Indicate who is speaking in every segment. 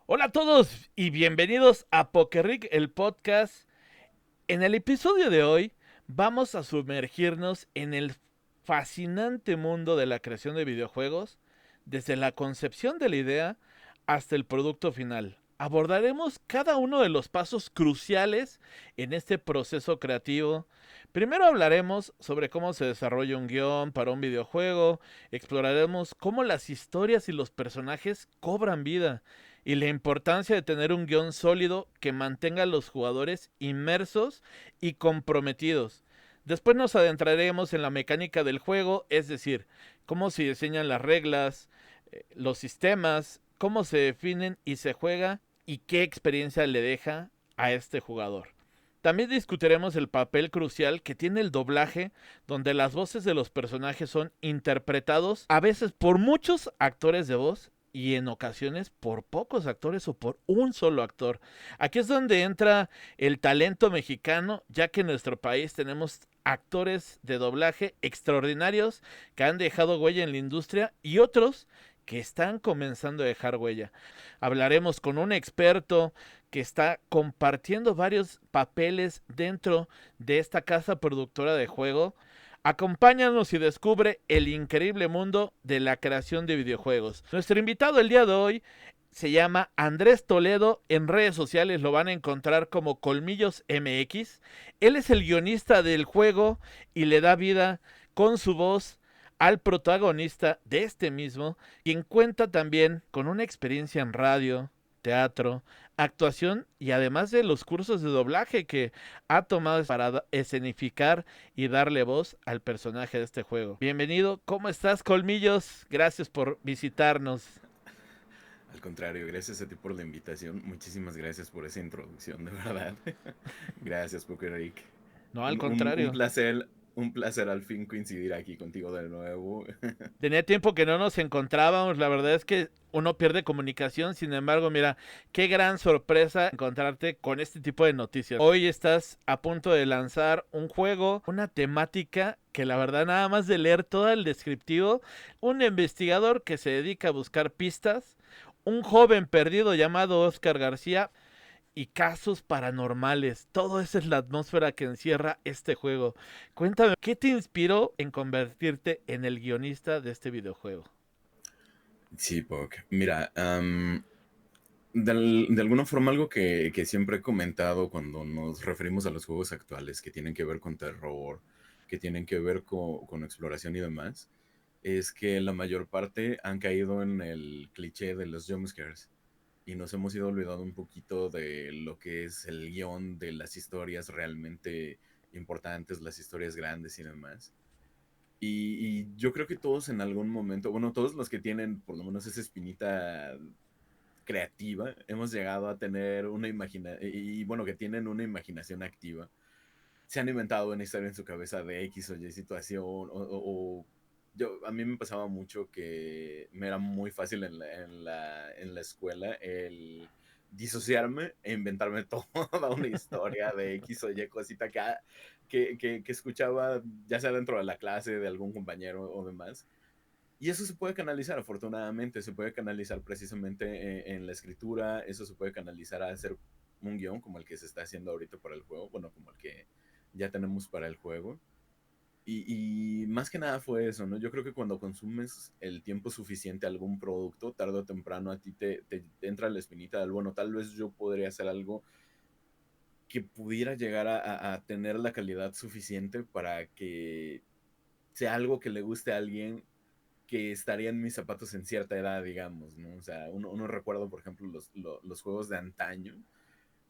Speaker 1: Hola a todos y bienvenidos a Pokerric, el podcast. En el episodio de hoy vamos a sumergirnos en el fascinante mundo de la creación de videojuegos, desde la concepción de la idea hasta el producto final. Abordaremos cada uno de los pasos cruciales en este proceso creativo. Primero hablaremos sobre cómo se desarrolla un guión para un videojuego, exploraremos cómo las historias y los personajes cobran vida y la importancia de tener un guión sólido que mantenga a los jugadores inmersos y comprometidos. Después nos adentraremos en la mecánica del juego, es decir, cómo se diseñan las reglas, los sistemas, cómo se definen y se juega y qué experiencia le deja a este jugador. También discutiremos el papel crucial que tiene el doblaje, donde las voces de los personajes son interpretados a veces por muchos actores de voz y en ocasiones por pocos actores o por un solo actor. Aquí es donde entra el talento mexicano, ya que en nuestro país tenemos actores de doblaje extraordinarios que han dejado huella en la industria y otros que están comenzando a dejar huella. Hablaremos con un experto que está compartiendo varios papeles dentro de esta casa productora de juego. Acompáñanos y descubre el increíble mundo de la creación de videojuegos. Nuestro invitado el día de hoy se llama Andrés Toledo. En redes sociales lo van a encontrar como Colmillos MX. Él es el guionista del juego y le da vida con su voz al protagonista de este mismo, quien cuenta también con una experiencia en radio, teatro, actuación y además de los cursos de doblaje que ha tomado para escenificar y darle voz al personaje de este juego. Bienvenido, ¿cómo estás, Colmillos? Gracias por visitarnos.
Speaker 2: Al contrario, gracias a ti por la invitación. Muchísimas gracias por esa introducción, de verdad. Gracias, Poker Rick.
Speaker 1: No, al
Speaker 2: Un
Speaker 1: contrario.
Speaker 2: placer, un placer al fin coincidir aquí contigo de nuevo.
Speaker 1: Tenía tiempo que no nos encontrábamos, la verdad es que uno pierde comunicación, sin embargo, mira, qué gran sorpresa encontrarte con este tipo de noticias. Hoy estás a punto de lanzar un juego, una temática que la verdad nada más de leer todo el descriptivo, un investigador que se dedica a buscar pistas, un joven perdido llamado Oscar García y casos paranormales. Todo eso es la atmósfera que encierra este juego. Cuéntame, ¿qué te inspiró en convertirte en el guionista de este videojuego?
Speaker 2: Sí, Pok. Mira, de alguna forma algo que siempre he comentado cuando nos referimos a los juegos actuales que tienen que ver con terror, que tienen que ver con exploración y demás, es que la mayor parte han caído en el cliché de los jumpscares y nos hemos ido olvidando un poquito de lo que es el guión de las historias realmente importantes, las historias grandes y demás. Y yo creo que todos en algún momento, bueno, todos los que tienen por lo menos esa espinita creativa, hemos llegado a tener una imaginación, y bueno, que tienen una imaginación activa, se han inventado una historia en su cabeza de X o Y situación, yo, a mí me pasaba mucho que me era muy fácil en la escuela el disociarme e inventarme toda una historia de X o Y cosita que escuchaba, ya sea dentro de la clase de algún compañero o demás. Y eso se puede canalizar, afortunadamente, se puede canalizar precisamente en la escritura, eso se puede canalizar a hacer un guión como el que se está haciendo ahorita para el juego, bueno, como el que ya tenemos para el juego. Y más que nada fue eso, ¿no? Yo creo que cuando consumes el tiempo suficiente a algún producto, tarde o temprano a ti te entra la espinita del, bueno, tal vez yo podría hacer algo que pudiera llegar a tener la calidad suficiente para que sea algo que le guste a alguien que estaría en mis zapatos en cierta edad, digamos, ¿no? O sea, uno recuerda, por ejemplo, los juegos de antaño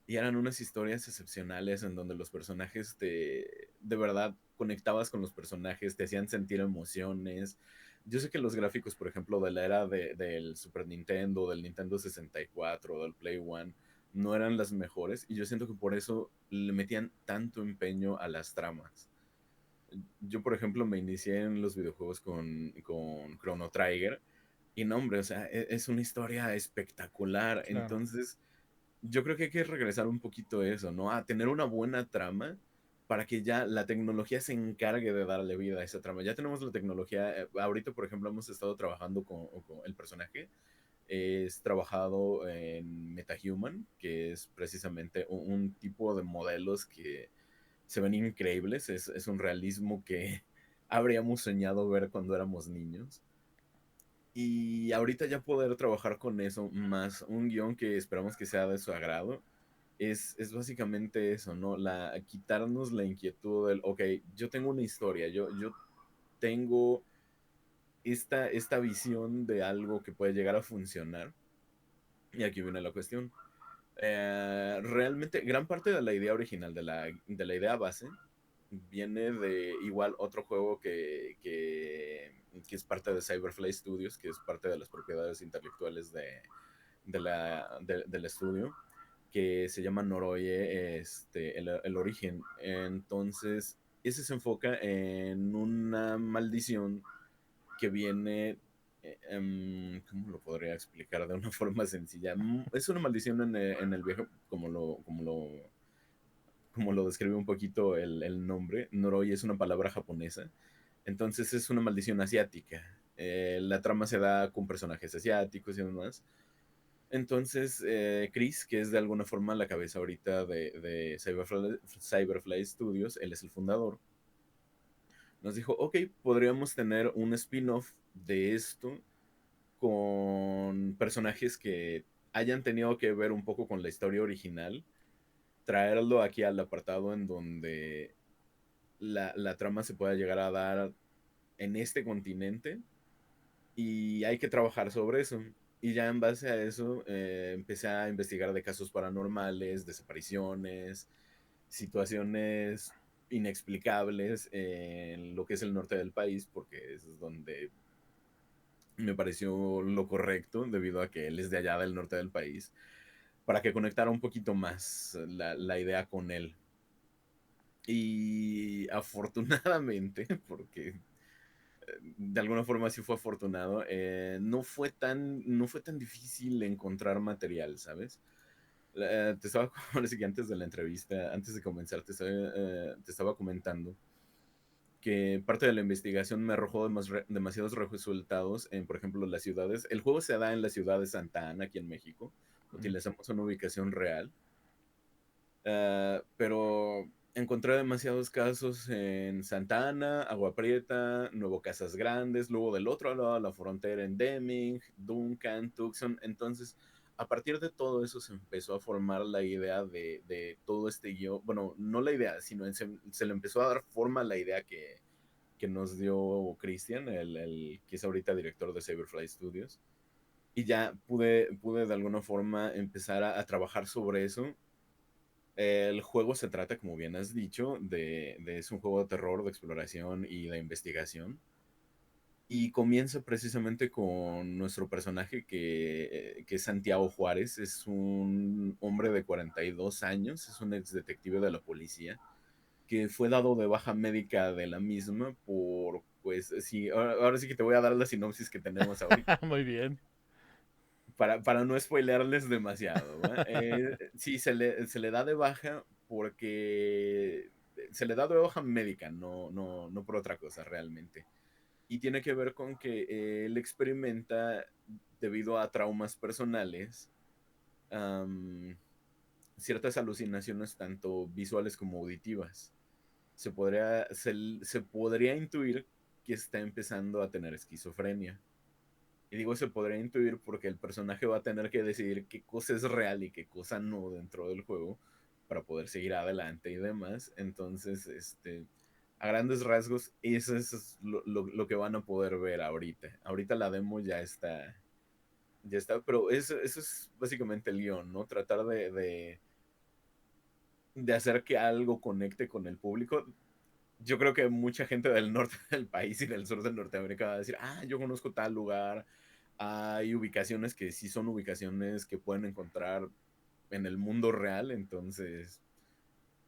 Speaker 2: y eran unas historias excepcionales en donde los personajes de verdad conectabas con los personajes, te hacían sentir emociones. Yo sé que los gráficos, por ejemplo, de la era del Super Nintendo, del Nintendo 64, del Play One, no eran las mejores y yo siento que por eso le metían tanto empeño a las tramas. Yo, por ejemplo, me inicié en los videojuegos con Chrono Trigger y no, hombre, o sea, es una historia espectacular.
Speaker 1: Claro.
Speaker 2: Entonces, yo creo que hay que regresar un poquito a eso, ¿no? A tener una buena trama para que ya la tecnología se encargue de darle vida a esa trama. Ya tenemos la tecnología, ahorita por ejemplo hemos estado trabajando con el personaje, es trabajado en MetaHuman, que es precisamente un tipo de modelos que se ven increíbles. Es un realismo que habríamos soñado ver cuando éramos niños. Y ahorita ya poder trabajar con eso, más un guión que esperamos que sea de su agrado, es básicamente eso, ¿no? Quitarnos la inquietud del, ok, yo tengo una historia, yo tengo esta visión de algo que puede llegar a funcionar. Y aquí viene la cuestión. Realmente, gran parte de la idea original, de la idea base, viene de igual otro juego que es parte de Cyberfly Studios, que es parte de las propiedades intelectuales del estudio, que se llama Noroye, el origen. Entonces, ese se enfoca en una maldición que viene, ¿cómo lo podría explicar de una forma sencilla? Es una maldición en el viejo, como lo describe un poquito el nombre. Noroi es una palabra japonesa, entonces es una maldición asiática. La trama se da con personajes asiáticos y demás. Entonces, Chris, que es de alguna forma la cabeza ahorita de Cyberfly Studios, él es el fundador, nos dijo, ok, podríamos tener un spin-off de esto con personajes que hayan tenido que ver un poco con la historia original, traerlo aquí al apartado en donde la trama se pueda llegar a dar en este continente, y hay que trabajar sobre eso. Y ya en base a eso empecé a investigar de casos paranormales, desapariciones, situaciones inexplicables en lo que es el norte del país, porque es donde me pareció lo correcto, debido a que él es de allá del norte del país, para que conectara un poquito más la idea con él. Y afortunadamente, porque de alguna forma sí fue afortunado, no fue tan difícil encontrar material, ¿sabes? Te estaba, ahora sí que antes de la entrevista, antes de comenzar, te estaba comentando que parte de la investigación me arrojó demasiados resultados en, por ejemplo, las ciudades. El juego se da en la ciudad de Santa Ana, aquí en México. Utilizamos una ubicación real. Pero encontré demasiados casos en Santa Ana, Agua Prieta, Nuevo Casas Grandes, luego del otro lado de la frontera en Deming, Duncan, Tucson. Entonces, a partir de todo eso se empezó a formar la idea de todo este guión. Bueno, no la idea, sino se le empezó a dar forma a la idea que nos dio Christian, el que es ahorita director de Cyberfly Studios. Y ya pude de alguna forma empezar a trabajar sobre eso. El juego se trata, como bien has dicho, es un juego de terror, de exploración y de investigación. Y comienza precisamente con nuestro personaje que es Santiago Juárez. Es un hombre de 42 años, es un ex detective de la policía, que fue dado de baja médica de la misma pues sí, ahora sí que te voy a dar la sinopsis que tenemos ahorita
Speaker 1: Muy bien.
Speaker 2: para no spoilearles demasiado, ¿va? Sí, se le da de baja porque se le da de baja médica, no por otra cosa realmente. Y tiene que ver con que él experimenta, debido a traumas personales, am, ciertas alucinaciones tanto visuales como auditivas. Se podría intuir que está empezando a tener esquizofrenia. Y digo, se podría intuir porque el personaje va a tener que decidir qué cosa es real y qué cosa no dentro del juego para poder seguir adelante y demás. Entonces, a grandes rasgos, eso es lo que van a poder ver ahorita. Ahorita la demo ya está, pero eso es básicamente el guión, ¿no? Tratar de hacer que algo conecte con el público. Yo creo que mucha gente del norte del país y del sur de Norteamérica va a decir, yo conozco tal lugar. Hay ubicaciones que sí son ubicaciones que pueden encontrar en el mundo real. Entonces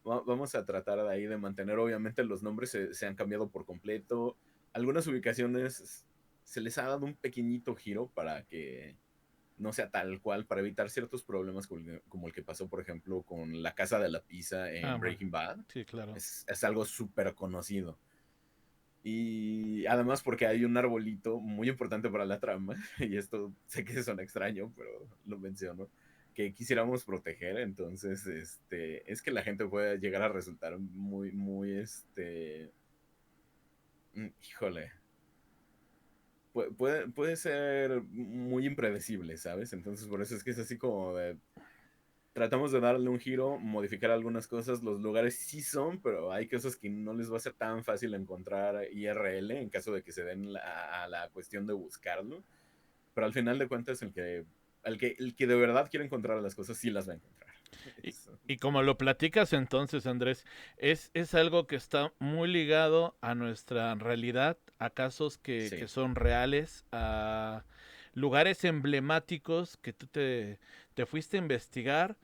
Speaker 2: vamos a tratar de ahí de mantener, obviamente los nombres se han cambiado por completo. Algunas ubicaciones se les ha dado un pequeñito giro para que no sea tal cual, para evitar ciertos problemas como el que pasó, por ejemplo, con la Casa de la Pizza
Speaker 1: Ah,
Speaker 2: en
Speaker 1: muy.
Speaker 2: Breaking Bad.
Speaker 1: Sí, claro.
Speaker 2: Es algo súper conocido. Y además porque hay un arbolito muy importante para la trama, y esto sé que suena extraño, pero lo menciono. que quisiéramos proteger. Entonces, es que la gente puede llegar a resultar muy, muy, híjole, puede ser muy impredecible, ¿sabes? Entonces, por eso es que es así como de, tratamos de darle un giro, modificar algunas cosas. Los lugares sí son, pero hay cosas que no les va a ser tan fácil encontrar IRL en caso de que se den a la cuestión de buscarlo. Pero al final de cuentas, el que de verdad quiere encontrar las cosas, sí las va a encontrar.
Speaker 1: Y,
Speaker 2: Eso.
Speaker 1: y como lo platicas entonces, Andrés, es algo que está muy ligado a nuestra realidad, a casos que
Speaker 2: Sí.
Speaker 1: son reales, a lugares emblemáticos que tú te fuiste a investigar,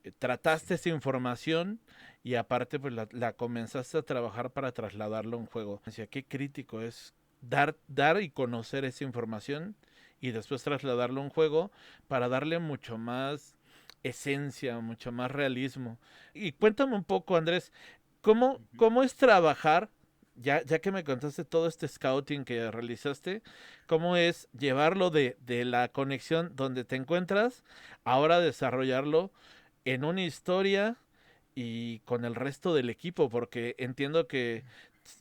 Speaker 2: Sí.
Speaker 1: trataste esa información y aparte pues la comenzaste a trabajar para trasladarlo a un juego. O sea, qué crítico es dar y conocer esa información y después trasladarlo a un juego para darle mucho más esencia, mucho más realismo. Y cuéntame un poco, Andrés,
Speaker 2: Ujú.
Speaker 1: cómo es trabajar, ya que me contaste todo este scouting que realizaste, cómo es llevarlo de la conexión donde te encuentras, ahora desarrollarlo en una historia y con el resto del equipo, porque entiendo que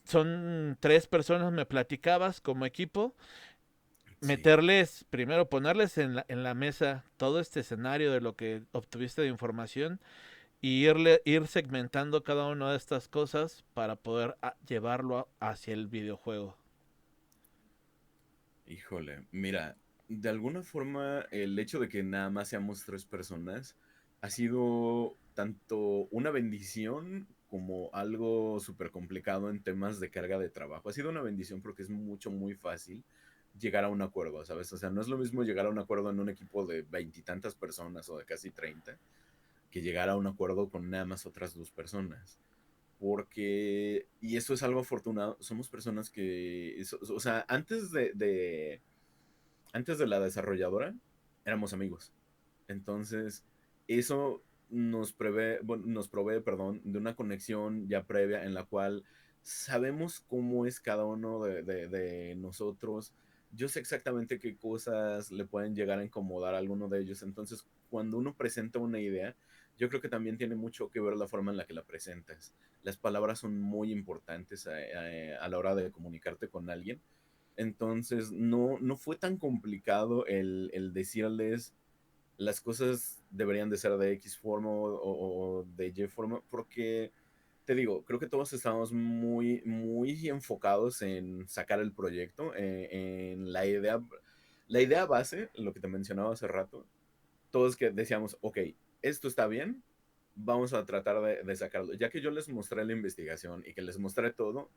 Speaker 1: son 3 personas, me platicabas como equipo,
Speaker 2: Sí.
Speaker 1: meterles, primero ponerles en la mesa todo este escenario de lo que obtuviste de información y ir segmentando cada una de estas cosas para poder llevarlo hacia el videojuego.
Speaker 2: Híjole, mira, de alguna forma el hecho de que nada más seamos 3 personas ha sido tanto una bendición como algo súper complicado en temas de carga de trabajo. Ha sido una bendición porque es muy fácil llegar a un acuerdo, ¿sabes? O sea, no es lo mismo llegar a un acuerdo en un equipo de veintitantas personas o de casi 30 que llegar a un acuerdo con nada más otras 2 personas. Porque, y eso es algo afortunado, somos personas que, o sea, antes de la desarrolladora, éramos amigos. Entonces, eso bueno, nos provee, perdón, de una conexión ya previa en la cual sabemos cómo es cada uno de nosotros. Yo sé exactamente qué cosas le pueden llegar a incomodar a alguno de ellos. Entonces, cuando uno presenta una idea, yo creo que también tiene mucho que ver la forma en la que la presentas. Las palabras son muy importantes a la hora de comunicarte con alguien. Entonces, no fue tan complicado el decirles las cosas deberían de ser de X forma o de Y forma, porque te digo, creo que todos estábamos muy enfocados en sacar el proyecto, en la idea base, lo que te mencionaba hace rato, todos que decíamos, ok, esto está bien, vamos a tratar de sacarlo. Ya que yo les mostré la investigación y que les mostré todo,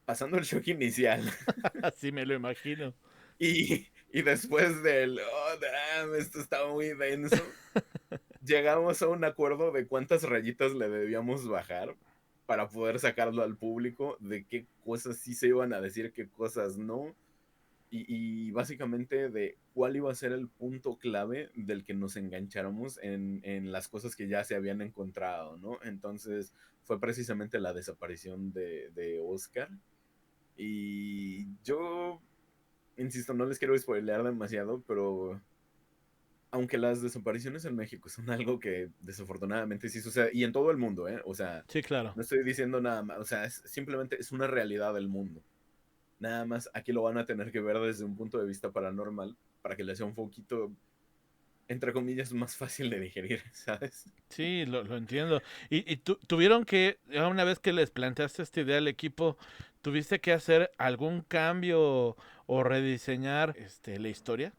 Speaker 2: pasando el shock inicial.
Speaker 1: Así me lo imagino.
Speaker 2: Y después oh, damn, esto está muy denso, llegamos a un acuerdo de cuántas rayitas le debíamos bajar para poder sacarlo al público, de qué cosas sí se iban a decir, qué cosas no, y básicamente de cuál iba a ser el punto clave del que nos engancháramos en las cosas que ya se habían encontrado, ¿no? Entonces fue precisamente la desaparición de Oscar. Y yo insisto, no les quiero spoilear demasiado, pero aunque las desapariciones en México son algo que desafortunadamente sí sucede, y en todo el mundo, ¿eh? O sea,
Speaker 1: Sí, claro.
Speaker 2: no estoy diciendo nada más, o sea, simplemente es una realidad del mundo. Nada más aquí lo van a tener que ver desde un punto de vista paranormal para que les sea un poquito, entre comillas, más fácil de digerir, ¿sabes?
Speaker 1: Sí, lo entiendo. Y tuvieron que, ya una vez que les planteaste esta idea al equipo, tuviste que hacer algún cambio o rediseñar la historia.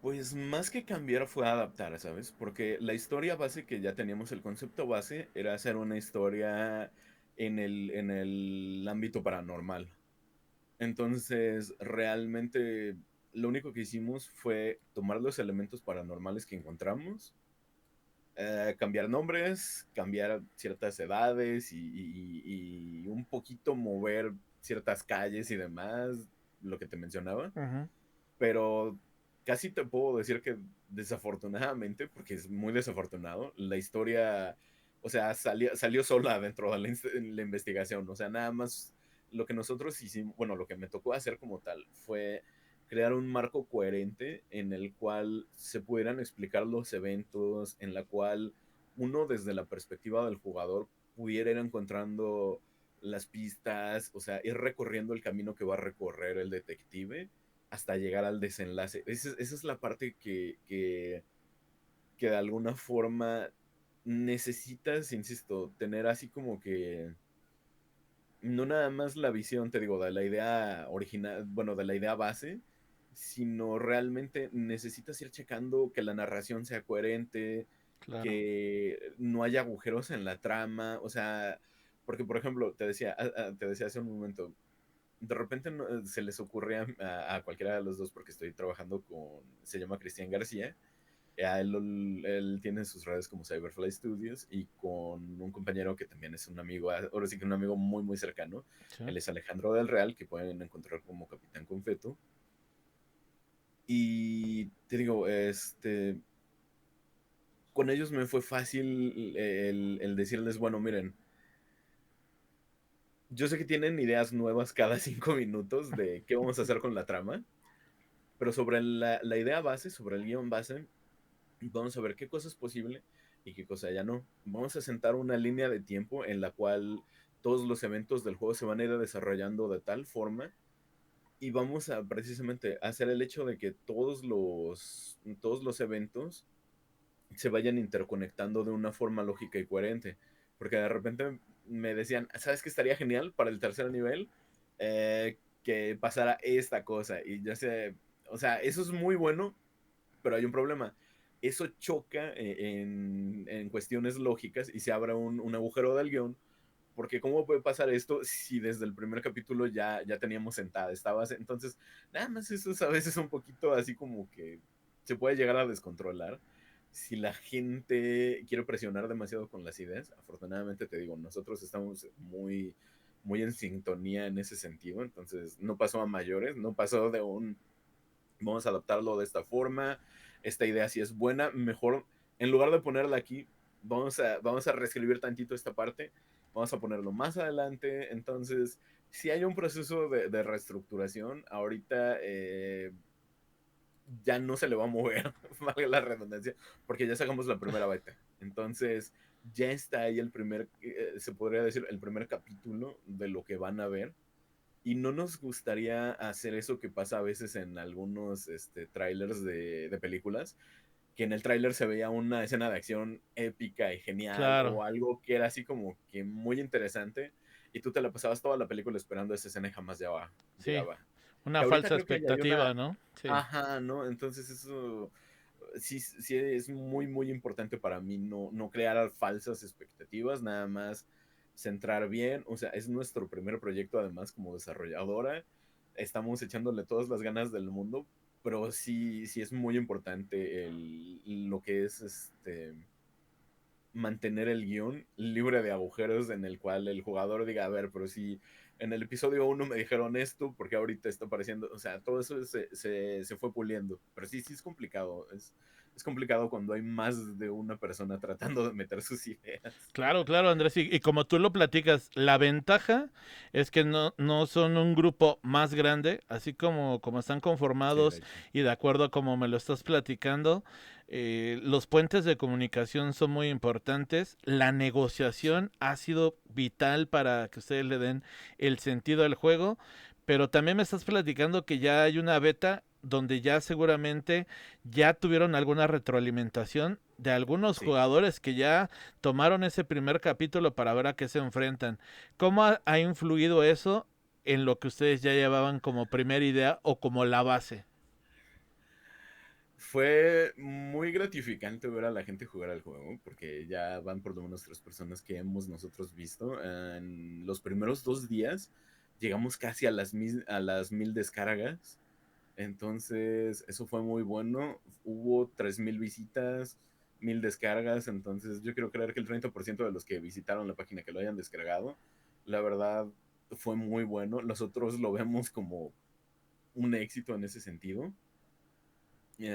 Speaker 2: Pues más que cambiar fue adaptar, ¿sabes? Porque la historia base que ya teníamos, el concepto base, era hacer una historia en el ámbito paranormal. Entonces, realmente lo único que hicimos fue tomar los elementos paranormales que encontramos, cambiar nombres, cambiar ciertas edades y un poquito mover ciertas calles y demás, lo que te mencionaba.
Speaker 1: Ujú.
Speaker 2: Pero casi te puedo decir que desafortunadamente, porque es muy desafortunado, la historia, o sea, salió sola dentro de la investigación. O sea, nada más lo que nosotros hicimos, bueno, lo que me tocó hacer como tal fue crear un marco coherente en el cual se pudieran explicar los eventos, en la cual uno desde la perspectiva del jugador pudiera ir encontrando las pistas, o sea, ir recorriendo el camino que va a recorrer el detective hasta llegar al desenlace. Esa es la parte que de alguna forma necesitas, insisto, tener así como que no nada más la visión, te digo, de la idea original, bueno, de la idea base, sino realmente necesitas ir checando que la narración sea coherente,
Speaker 1: Claro.
Speaker 2: que no haya agujeros en la trama, o sea, porque por ejemplo, te decía hace un momento, de repente se les ocurre a cualquiera de los dos, porque estoy trabajando con, se llama Cristian García, él tiene sus redes como Cyberfly Studios y con un compañero que también es un amigo, ahora sí que un amigo muy, muy cercano.
Speaker 1: Sí.
Speaker 2: Él es Alejandro del Real, que pueden encontrar como Capitán Confeto. Y te digo, con ellos me fue fácil el decirles, bueno, miren, yo sé que tienen ideas nuevas cada 5 minutos de qué vamos a hacer con la trama, pero sobre la idea base, sobre el guión base, vamos a ver qué cosa es posible y qué cosa ya no. Vamos a sentar una línea de tiempo en la cual todos los eventos del juego se van a ir desarrollando de tal forma y vamos a precisamente hacer el hecho de que todos los eventos se vayan interconectando de una forma lógica y coherente. Porque de repente me decían, ¿sabes qué estaría genial para el tercer nivel? Que pasara esta cosa. Y ya sé, o sea, eso es muy bueno, pero hay un problema. Eso choca en cuestiones lógicas y se abre un agujero del guión, porque ¿cómo puede pasar esto si desde el primer capítulo ya teníamos sentada esta base? Entonces, nada más eso es a veces un poquito así como que se puede llegar a descontrolar. Si la gente quiere presionar demasiado con las ideas, afortunadamente te digo, nosotros estamos muy, muy en sintonía en ese sentido, entonces no pasó a mayores, no pasó de un vamos a adaptarlo de esta forma, esta idea sí es buena, mejor, en lugar de ponerla aquí, vamos a reescribir tantito esta parte, vamos a ponerlo más adelante, entonces, si hay un proceso de reestructuración, ahorita ya no se le va a mover, valga la redundancia, porque ya sacamos la primera beta, entonces ya está ahí se podría decir, el primer capítulo de lo que van a ver, y no nos gustaría hacer eso que pasa a veces en algunos trailers de películas, que en el tráiler se veía una escena de acción épica y genial
Speaker 1: Claro.
Speaker 2: o algo que era así como que muy interesante y tú te la pasabas toda la película esperando esa escena y jamás
Speaker 1: Sí.
Speaker 2: llegaba.
Speaker 1: Una
Speaker 2: Que ahorita
Speaker 1: falsa
Speaker 2: creo que ya hay
Speaker 1: expectativa,
Speaker 2: una...
Speaker 1: ¿no? Sí.
Speaker 2: Ajá, ¿no? Entonces eso sí, sí es muy, muy importante para mí no crear falsas expectativas, nada más centrar bien, o sea, es nuestro primer proyecto además como desarrolladora, estamos echándole todas las ganas del mundo, pero sí, sí es muy importante lo que es mantener el guión libre de agujeros en el cual el jugador diga, a ver, pero si en el episodio 1 me dijeron esto, porque ahorita está apareciendo, o sea, todo eso se fue puliendo, pero sí, sí es complicado, es complicado cuando hay más de una persona tratando de meter sus ideas.
Speaker 1: Claro, claro, Andrés. Y como tú lo platicas, la ventaja es que no son un grupo más grande, así como están
Speaker 2: Sí, de
Speaker 1: conformados
Speaker 2: hecho.
Speaker 1: y de acuerdo a como me lo estás platicando, los puentes de comunicación son muy importantes. La
Speaker 2: Sí,
Speaker 1: negociación ha sido vital para que ustedes le den el sentido al juego, pero también me estás platicando que ya hay una beta donde ya seguramente ya tuvieron alguna retroalimentación de algunos
Speaker 2: sí.
Speaker 1: jugadores que ya tomaron ese primer capítulo para ver a qué se enfrentan. ¿Cómo ha influido eso en lo que ustedes ya llevaban como primera idea o como la base?
Speaker 2: Fue muy gratificante ver a la gente jugar al juego, porque ya van por lo menos 3 personas que hemos nosotros visto. En los primeros 2 días llegamos casi a las 1000 descargas. Entonces, eso fue muy bueno. Hubo 3000 visitas, 1000 descargas. Entonces, yo quiero creer que el 30% de los que visitaron la página que lo hayan descargado, la verdad, fue muy bueno. Nosotros lo vemos como un éxito en ese sentido.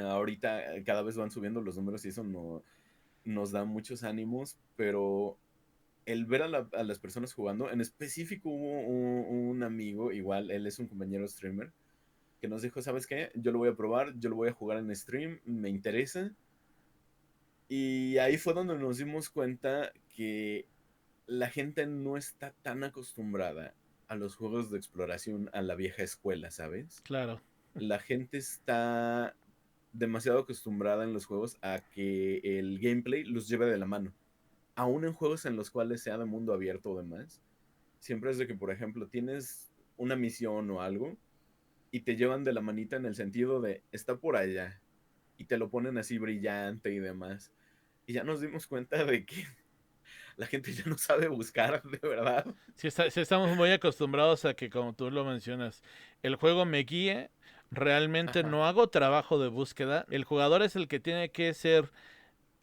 Speaker 2: Ahorita cada vez van subiendo los números y eso nos da muchos ánimos, pero el ver a las personas jugando, en específico hubo un amigo, igual él es un compañero streamer, que nos dijo, ¿sabes qué? Yo lo voy a probar, yo lo voy a jugar en stream, me interesa. Y ahí fue donde nos dimos cuenta que la gente no está tan acostumbrada a los juegos de exploración a la vieja escuela, ¿sabes?
Speaker 1: Claro.
Speaker 2: La gente está demasiado acostumbrada en los juegos a que el gameplay los lleve de la mano. Aún en juegos en los cuales sea de mundo abierto o demás, siempre es de que, por ejemplo, tienes una misión o algo y te llevan de la manita en el sentido de está por allá y te lo ponen así brillante y demás. Y ya nos dimos cuenta de que la gente ya no sabe buscar, de verdad.
Speaker 1: Sí estamos muy acostumbrados a que, como tú lo mencionas, el juego me guíe. Realmente
Speaker 2: Ajá.
Speaker 1: no hago trabajo de búsqueda. El jugador es el que tiene que ser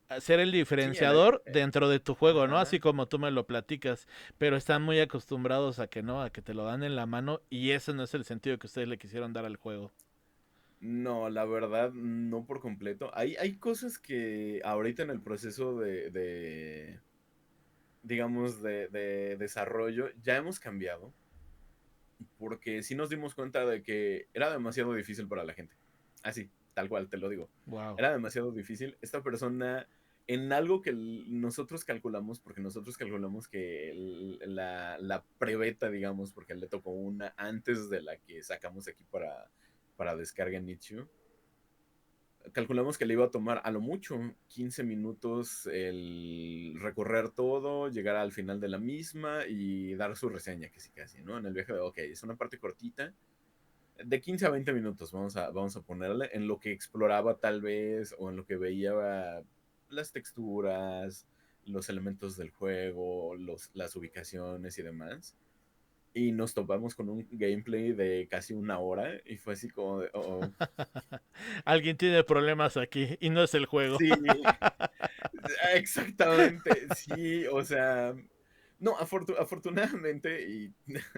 Speaker 1: el
Speaker 2: Sí,
Speaker 1: diferenciador dentro de tu juego, ¿no? Así
Speaker 2: ajá.
Speaker 1: como tú me lo platicas. Pero están muy acostumbrados a que no, a que te lo dan en la mano. Y ese no es el sentido que ustedes le quisieron dar al juego.
Speaker 2: No, la verdad, no por completo. Hay cosas que ahorita en el proceso digamos, de desarrollo ya hemos cambiado, porque sí nos dimos cuenta de que era demasiado difícil para la gente. Así, tal cual, te lo digo.
Speaker 1: Wow.
Speaker 2: Era demasiado difícil. Esta persona, en algo que nosotros calculamos, porque nosotros calculamos que la prebeta, digamos, porque le tocó una antes de la que sacamos aquí para descarga en Itch.io, calculamos que le iba a tomar a lo mucho 15 minutos el recorrer todo, llegar al final de la misma y dar su reseña, que sí, casi, ¿no? En el viaje de, ok, es una parte cortita, de 15 a 20 minutos, vamos a ponerle, en lo que exploraba tal vez, o en lo que veía las texturas, los elementos del juego, las ubicaciones y demás. Y nos topamos con un gameplay de casi una hora y fue así como de, oh, oh.
Speaker 1: Alguien tiene problemas aquí y no es el juego.
Speaker 2: Sí, exactamente, sí, o sea, no, afortunadamente, y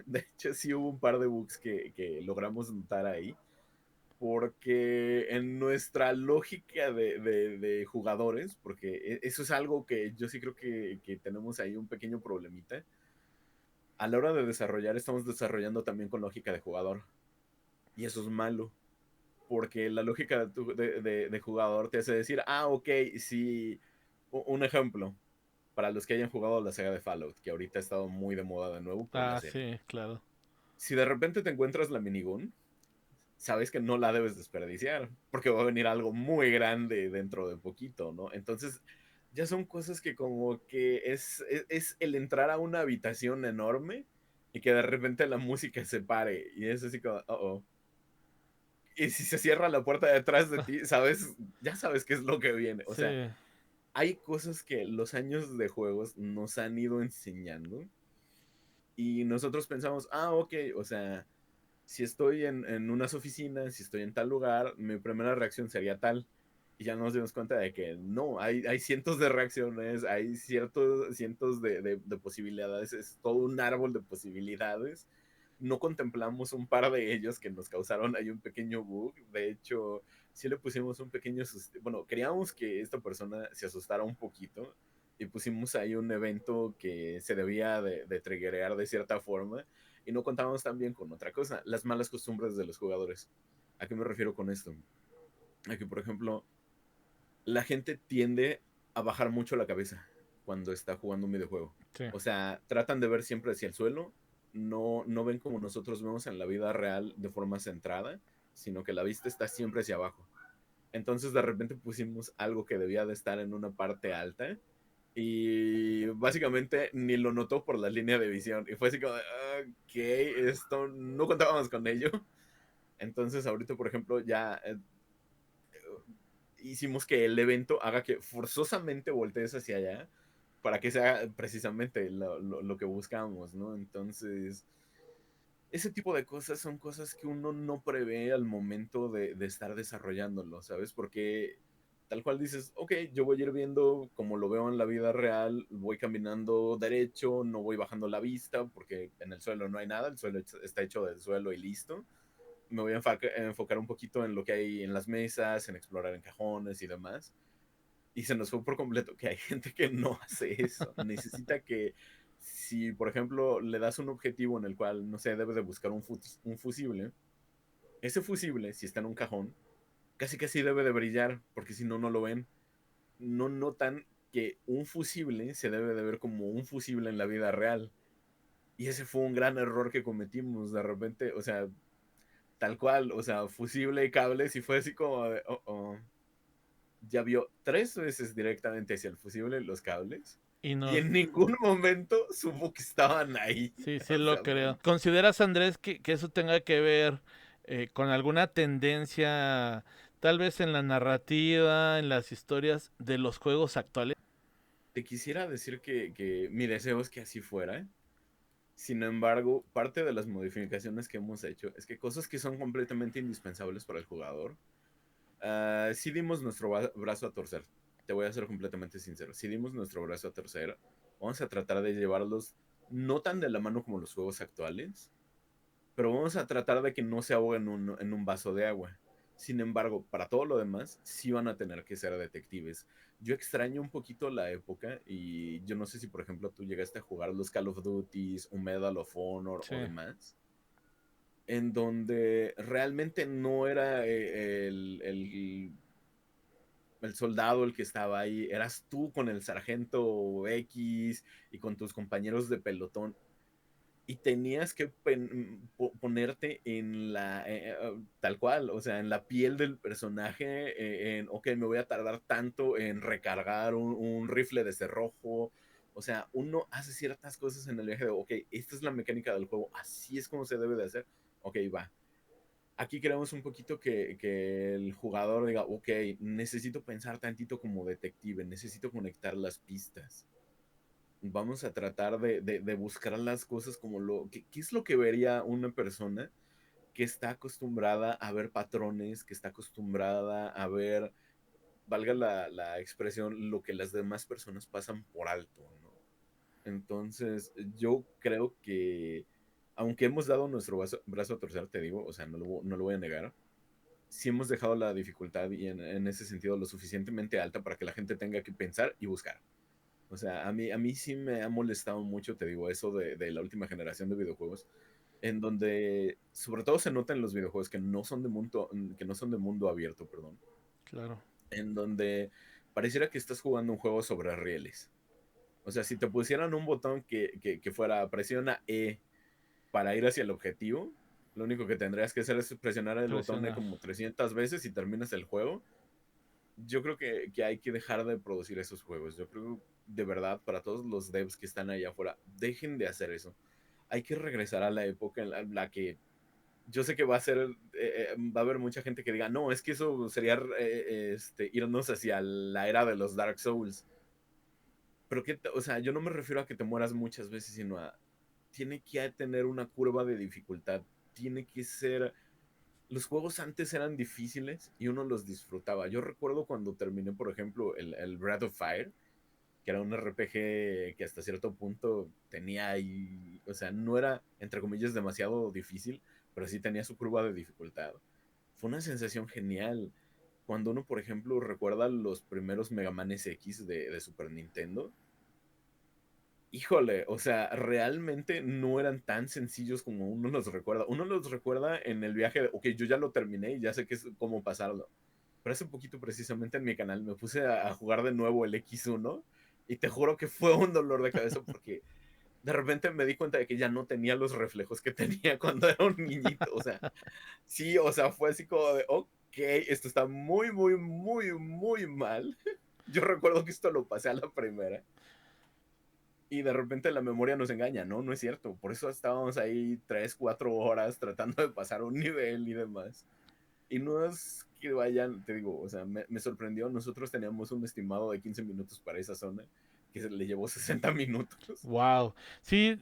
Speaker 2: de hecho sí hubo un par de bugs que logramos notar ahí, porque en nuestra lógica de jugadores, porque eso es algo que yo sí creo que tenemos ahí un pequeño problemita, a la hora de desarrollar, estamos desarrollando también con lógica de jugador, y eso es malo, porque la lógica de jugador te hace decir, ah, ok, sí, un ejemplo para los que hayan jugado la saga de Fallout, que ahorita ha estado muy de moda de nuevo por la
Speaker 1: Ah,
Speaker 2: serie.
Speaker 1: sí, claro.
Speaker 2: Si de repente te encuentras la minigun, sabes que no la debes desperdiciar, porque va a venir algo muy grande dentro de poquito, ¿no? Entonces, ya son cosas que como que es el entrar a una habitación enorme y que de repente la música se pare y es así como, oh. Y si se cierra la puerta detrás de ti, sabes, ya sabes qué es lo que viene. O sea,
Speaker 1: Sí.
Speaker 2: hay cosas que los años de juegos nos han ido enseñando y nosotros pensamos, ah, ok, o sea, si estoy en unas oficinas, si estoy en tal lugar, mi primera reacción sería tal. Y ya nos dimos cuenta de que no, hay cientos de reacciones, hay cientos de posibilidades, es todo un árbol de posibilidades. No contemplamos un par de ellos que nos causaron ahí un pequeño bug. De hecho, sí le pusimos un pequeño, bueno, queríamos que esta persona se asustara un poquito y pusimos ahí un evento que se debía de triggerear de cierta forma y no contábamos también con otra cosa, las malas costumbres de los jugadores. ¿A qué me refiero con esto? A que, por ejemplo, la gente tiende a bajar mucho la cabeza cuando está jugando un videojuego.
Speaker 1: Sí.
Speaker 2: O sea, tratan de ver siempre hacia el suelo, no ven como nosotros vemos en la vida real de forma centrada, sino que la vista está siempre hacia abajo. Entonces de repente pusimos algo que debía de estar en una parte alta y básicamente ni lo notó por la línea de visión. Y fue así como, ok, esto no contábamos con ello. Entonces ahorita, por ejemplo, ya hicimos que el evento haga que forzosamente voltees hacia allá para que sea precisamente lo que buscamos, ¿no? Entonces, ese tipo de cosas son cosas que uno no prevé al momento de estar desarrollándolo, ¿sabes? Porque tal cual dices, ok, yo voy a ir viendo como lo veo en la vida real, voy caminando derecho, no voy bajando la vista porque en el suelo no hay nada, el suelo está hecho del suelo y listo. Me voy a enfocar un poquito en lo que hay en las mesas, en explorar en cajones y demás. Y se nos fue por completo que hay gente que no hace eso. Necesita que si, por ejemplo, le das un objetivo en el cual, no sé, debe de buscar un fusible, ese fusible, si está en un cajón, casi casi debe de brillar, porque si no, no lo ven. No notan que un fusible se debe de ver como un fusible en la vida real. Y ese fue un gran error que cometimos de repente, o sea, tal cual, o sea, fusible y cables, y fue así como de, ya vio 3 veces directamente hacia el fusible los cables,
Speaker 1: Y
Speaker 2: y
Speaker 1: no,
Speaker 2: en ningún momento supo que estaban ahí.
Speaker 1: sí, sí
Speaker 2: O
Speaker 1: lo
Speaker 2: sea,
Speaker 1: creo. ¿Consideras, Andrés, que eso tenga que ver con alguna tendencia, tal vez en la narrativa, en las historias de los juegos actuales?
Speaker 2: te quisiera decir que mi deseo es que así fuera. Sin embargo, parte de las modificaciones que hemos hecho es que cosas que son completamente indispensables para el jugador, sí dimos nuestro brazo a torcer. Te voy a ser completamente sincero. Si dimos nuestro brazo a torcer, vamos a tratar de llevarlos no tan de la mano como los juegos actuales, pero vamos a tratar de que no se ahoguen en un vaso de agua. Sin embargo, para todo lo demás, sí van a tener que ser detectives. Yo extraño un poquito la época y yo no sé si, por ejemplo, tú llegaste a jugar los Call of Duties, un Medal of Honor
Speaker 1: Sí,
Speaker 2: o demás, en donde realmente no era el soldado el que estaba ahí, eras tú con el sargento X y con tus compañeros de pelotón y tenías que ponerte en tal cual, o sea, en la piel del personaje, ok, me voy a tardar tanto en recargar un rifle de cerrojo, o sea, uno hace ciertas cosas en el viaje de, ok, esta es la mecánica del juego, así es como se debe de hacer, ok, va. Aquí queremos un poquito que el jugador diga, ok, necesito pensar tantito como detective, necesito conectar las pistas, vamos a tratar de buscar las cosas como ¿qué es lo que vería una persona que está acostumbrada a ver patrones, que está acostumbrada a ver, valga la expresión, lo que las demás personas pasan por alto, ¿no? Entonces, yo creo que, aunque hemos dado nuestro brazo a torcer, te digo, o sea, no lo voy a negar, sí hemos dejado la dificultad y en ese sentido lo suficientemente alta para que la gente tenga que pensar y buscar. O sea, a mí sí me ha molestado mucho, te digo, eso de la última generación de videojuegos, en donde sobre todo se nota en los videojuegos que no son de mundo abierto, perdón,
Speaker 1: claro.
Speaker 2: en donde pareciera que estás jugando un juego sobre rieles. O sea, si te pusieran un botón que fuera presiona E para ir hacia el objetivo, lo único que tendrías que hacer es presionar el botón E
Speaker 1: Presionar.
Speaker 2: como 300 veces y terminas el juego. Yo creo que hay que dejar de producir esos juegos. Yo creo, de verdad, para todos los devs que están allá afuera, dejen de hacer eso. Hay que regresar a la época en la que yo sé que va a haber mucha gente que diga, no, es que eso sería irnos hacia la era de los Dark Souls. Pero o sea, yo no me refiero a que te mueras muchas veces, sino tiene que tener una curva de dificultad. Tiene que ser los juegos antes eran difíciles y uno los disfrutaba. Yo recuerdo cuando terminé, por ejemplo, el Breath of Fire, que era un RPG que hasta cierto punto tenía ahí, o sea, no era, entre comillas, demasiado difícil, pero sí tenía su curva de dificultad. Fue una sensación genial. Cuando uno, por ejemplo, recuerda los primeros Mega Man X de Super Nintendo, híjole, o sea, realmente no eran tan sencillos como uno los recuerda. Uno los recuerda en el viaje de, ok, yo ya lo terminé y ya sé cómo pasarlo. Pero hace poquito precisamente en mi canal me puse a jugar de nuevo el X1 y te juro que fue un dolor de cabeza porque de repente me di cuenta de que ya no tenía los reflejos que tenía cuando era un niñito. O sea, sí, o sea, fue así como de, ok, esto está muy, muy, muy, muy mal. Yo recuerdo que esto lo pasé a la primera y de repente la memoria nos engaña, ¿no? No es cierto. Por eso estábamos ahí 3, 4 horas tratando de pasar un nivel y demás. Y no es que vayan, te digo, o sea, me sorprendió. Nosotros teníamos un estimado de 15 minutos para esa zona, que se le llevó 60 minutos.
Speaker 1: Wow. Sí,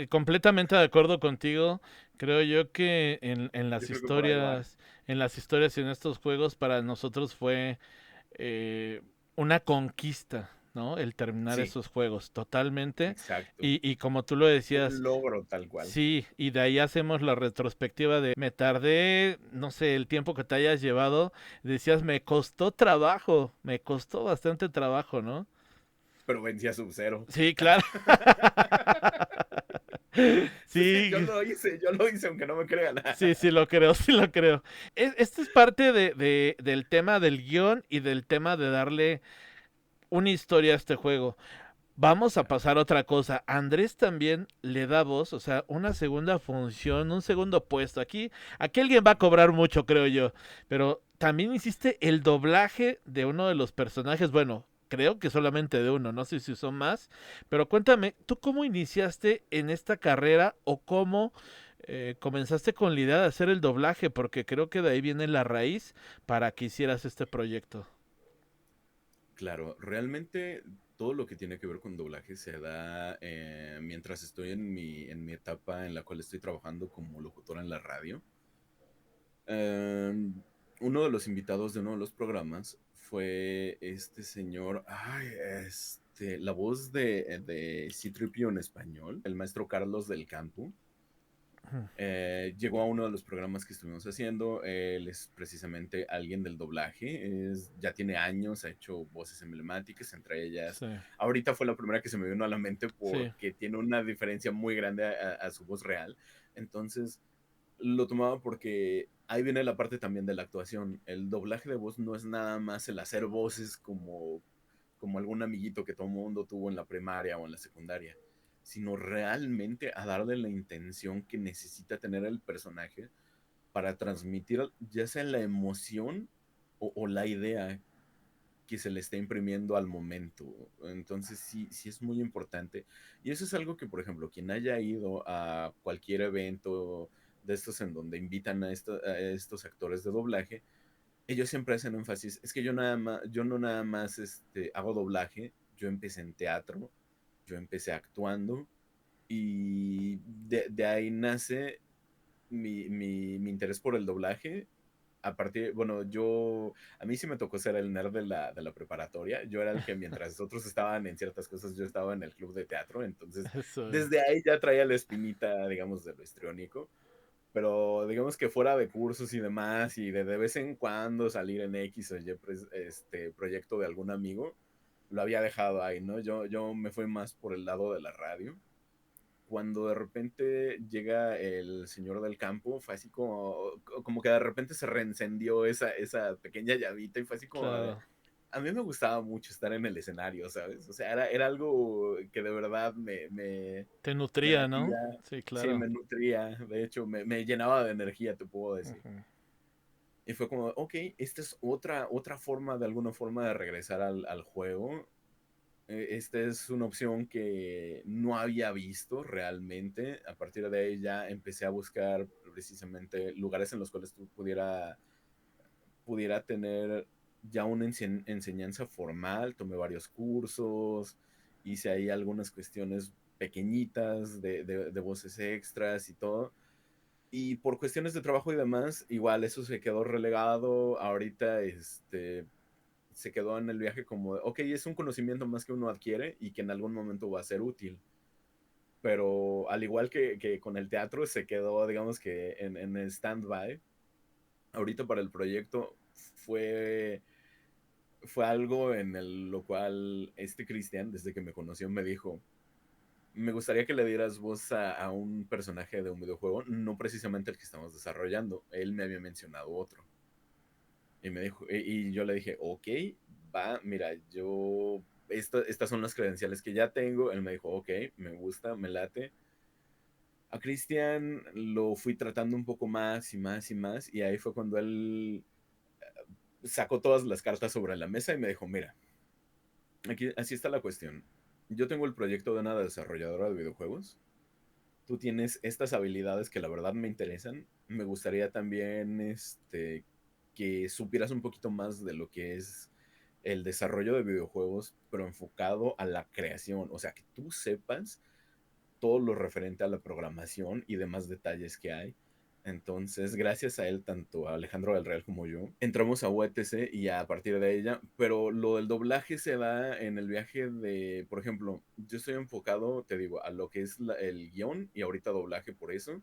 Speaker 1: completamente de acuerdo contigo. Creo yo que
Speaker 2: Yo creo que por ahí va.
Speaker 1: en las historias y en estos juegos para nosotros fue eh, una conquista, ¿no? El terminar
Speaker 2: Sí,
Speaker 1: esos juegos totalmente.
Speaker 2: exacto.
Speaker 1: Y como tú lo decías,
Speaker 2: Un logro tal cual.
Speaker 1: sí, y de ahí hacemos la retrospectiva de me tardé, no sé, el tiempo que te hayas llevado. Decías, me costó trabajo, me costó bastante trabajo, ¿no?
Speaker 2: Pero vencía Sub-Zero.
Speaker 1: Sí, claro.
Speaker 2: Sí, sí,
Speaker 1: Sí,
Speaker 2: yo lo hice, aunque no me crean.
Speaker 1: sí, sí lo creo, sí lo creo. Esto es parte del tema del guión y del tema de darle una historia a este juego. Vamos a pasar a otra cosa. Andrés también le da voz, o sea, una segunda función, un segundo puesto. Aquí alguien va a cobrar mucho, creo yo. Pero también hiciste el doblaje de uno de los personajes. Bueno, creo que solamente de uno, no sé si son más. Pero cuéntame, ¿tú cómo iniciaste en esta carrera o cómo comenzaste con la idea de hacer el doblaje? Porque creo que de ahí viene la raíz para que hicieras este proyecto.
Speaker 2: Claro, realmente todo lo que tiene que ver con doblaje se da mientras estoy en mi etapa en la cual estoy trabajando como locutor en la radio. Em, Uno de los invitados de uno de los programas fue este señor, la voz de C-3PO en español, el maestro Carlos del Campo. Llegó a uno de los programas que estuvimos haciendo. Él es precisamente alguien del doblaje. Ya tiene años, ha hecho voces emblemáticas, entre ellas.
Speaker 1: Sí,
Speaker 2: Ahorita fue la primera que se me vino a la mente
Speaker 1: sí,
Speaker 2: porque tiene una diferencia muy grande a su voz real. Entonces lo tomaba porque ahí viene la parte también de la actuación. El doblaje de voz no es nada más el hacer voces como algún amiguito que todo el mundo tuvo en la primaria o en la secundaria, sino realmente a darle la intención que necesita tener el personaje para transmitir ya sea la emoción o la idea que se le está imprimiendo al momento. Entonces sí, sí es muy importante. Y eso es algo que, por ejemplo, quien haya ido a cualquier evento de estos en donde invitan a estos actores de doblaje, ellos siempre hacen énfasis, es que yo no nada más hago doblaje, yo empecé en teatro, yo empecé actuando y de ahí nace mi interés por el doblaje. A partir, bueno, a mí sí me tocó ser el nerd de la preparatoria. Yo era el que mientras otros estaban en ciertas cosas, yo estaba en el club de teatro. Entonces,
Speaker 1: eso es.
Speaker 2: desde ahí ya traía la espinita, digamos, de lo histriónico. Pero digamos que fuera de cursos y demás, y de vez en cuando salir en X o Y proyecto de algún amigo, lo había dejado ahí, ¿no? Yo me fui más por el lado de la radio. Cuando de repente llega el señor del campo, fue así como que de repente se reencendió esa pequeña llavita y fue así como de,
Speaker 1: Claro.
Speaker 2: a mí me gustaba mucho estar en el escenario, ¿sabes? O sea, era algo que de verdad
Speaker 1: Te
Speaker 2: me
Speaker 1: nutría,
Speaker 2: latía,
Speaker 1: ¿no? Sí,
Speaker 2: sí,
Speaker 1: claro.
Speaker 2: me nutría, de hecho, me llenaba de energía, te puedo decir.
Speaker 1: Ujú.
Speaker 2: Y fue como, ok, esta es otra forma, de alguna forma, de regresar al juego. Esta es una opción que no había visto realmente. A partir de ahí ya empecé a buscar precisamente lugares en los cuales tú pudiera tener ya una enseñanza formal. Tomé varios cursos, hice ahí algunas cuestiones pequeñitas de voces extras y todo. Y por cuestiones de trabajo y demás, igual eso se quedó relegado. Ahorita se quedó en el viaje como, ok, es un conocimiento más que uno adquiere y que en algún momento va a ser útil. Pero al igual que con el teatro, se quedó, digamos que en stand-by. Ahorita para el proyecto fue algo lo cual Cristian, desde que me conoció, me dijo, me gustaría que le dieras voz a un personaje de un videojuego, no precisamente el que estamos desarrollando. Él me había mencionado otro. Y me dijo, y yo le dije, ok, va, mira, estas son las credenciales que ya tengo. Él me dijo, ok, me gusta, me late. A Cristian lo fui tratando un poco más y más y más, y ahí fue cuando él sacó todas las cartas sobre la mesa y me dijo, mira, aquí, así está la cuestión. Yo tengo el proyecto de una desarrolladora de videojuegos. Tú tienes estas habilidades que la verdad me interesan. Me gustaría también que supieras un poquito más de lo que es el desarrollo de videojuegos, pero enfocado a la creación. O sea, que tú sepas todo lo referente a la programación y demás detalles que hay. Entonces, gracias a él, tanto a Alejandro del Real como yo, entramos a UTC y a partir de ella, pero lo del doblaje se da en el viaje de, por ejemplo, yo estoy enfocado, te digo, a lo que es el guión y ahorita doblaje por eso.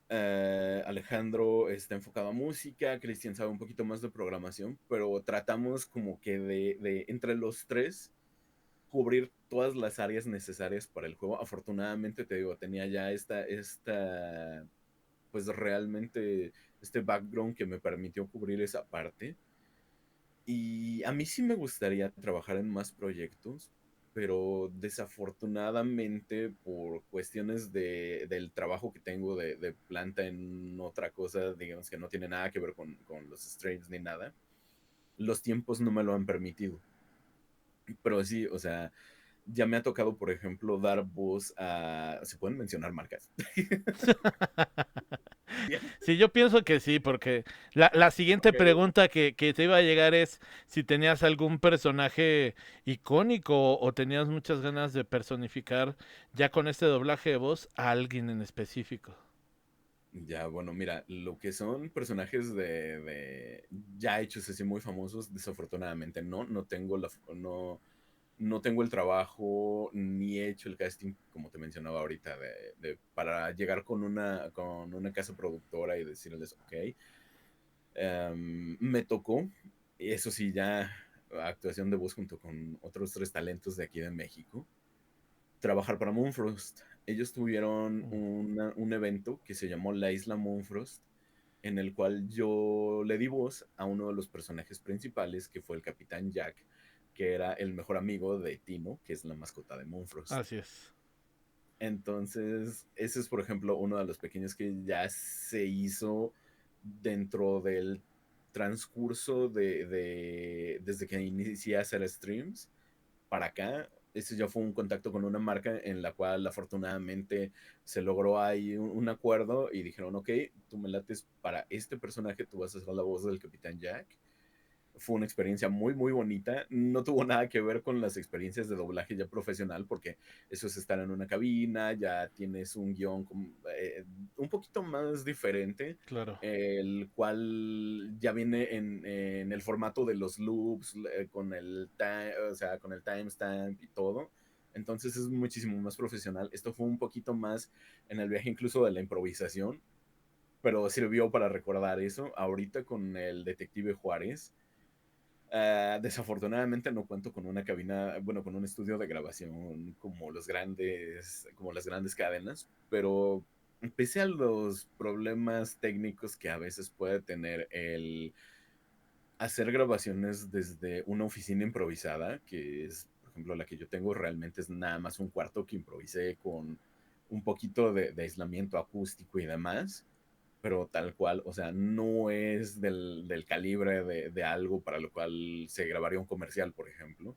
Speaker 2: Alejandro está enfocado a música, Cristian sabe un poquito más de programación, pero tratamos como que entre los tres cubrir todas las áreas necesarias para el juego. Afortunadamente, te digo, tenía ya pues realmente este background que me permitió cubrir esa parte. Y a mí sí me gustaría trabajar en más proyectos, pero desafortunadamente por cuestiones del trabajo que tengo de planta en otra cosa, digamos que no tiene nada que ver con los streams ni nada, los tiempos no me lo han permitido. Pero sí, o sea, ya me ha tocado, por ejemplo, dar voz a... ¿Se pueden mencionar marcas? Bien.
Speaker 1: Sí, yo pienso que sí, porque la siguiente
Speaker 2: Ok.
Speaker 1: pregunta que te iba a llegar es si tenías algún personaje icónico o tenías muchas ganas de personificar ya con este doblaje de voz a alguien en específico.
Speaker 2: Ya, bueno, mira, lo que son personajes ya hechos así muy famosos, desafortunadamente no tengo no tengo el trabajo ni he hecho el casting, como te mencionaba ahorita, para llegar con una casa productora y decirles, ok, me tocó, eso sí, ya actuación de voz junto con otros tres talentos de aquí de México, trabajar para Moonfrost. Ellos tuvieron
Speaker 1: Mm.
Speaker 2: un evento que se llamó La Isla Moonfrost, en el cual yo le di voz a uno de los personajes principales, que fue el Capitán Jack, que era el mejor amigo de Tino, que es la mascota de Moonfrost.
Speaker 1: Así es.
Speaker 2: Entonces, ese es, por ejemplo, uno de los pequeños que ya se hizo dentro del transcurso desde que inicié a hacer streams para acá. Ese ya fue un contacto con una marca en la cual afortunadamente se logró ahí un acuerdo y dijeron, ok, tú me lates para este personaje, tú vas a ser la voz del Capitán Jack. Fue una experiencia muy, muy bonita. No tuvo nada que ver con las experiencias de doblaje ya profesional, porque eso es estar en una cabina, ya tienes un guión un poquito más diferente,
Speaker 1: Claro.
Speaker 2: el cual ya viene en el formato de los loops, o sea, con el timestamp y todo. Entonces es muchísimo más profesional. Esto fue un poquito más en el viaje incluso de la improvisación, pero sirvió para recordar eso. Ahorita con el Detective Juárez, desafortunadamente no cuento con una cabina, bueno, con un estudio de grabación como las grandes cadenas, pero pese a los problemas técnicos que a veces puede tener el hacer grabaciones desde una oficina improvisada, que es, por ejemplo, la que yo tengo, realmente es nada más un cuarto que improvisé con un poquito de aislamiento acústico y demás, pero tal cual, o sea, no es del calibre de algo para lo cual se grabaría un comercial, por ejemplo.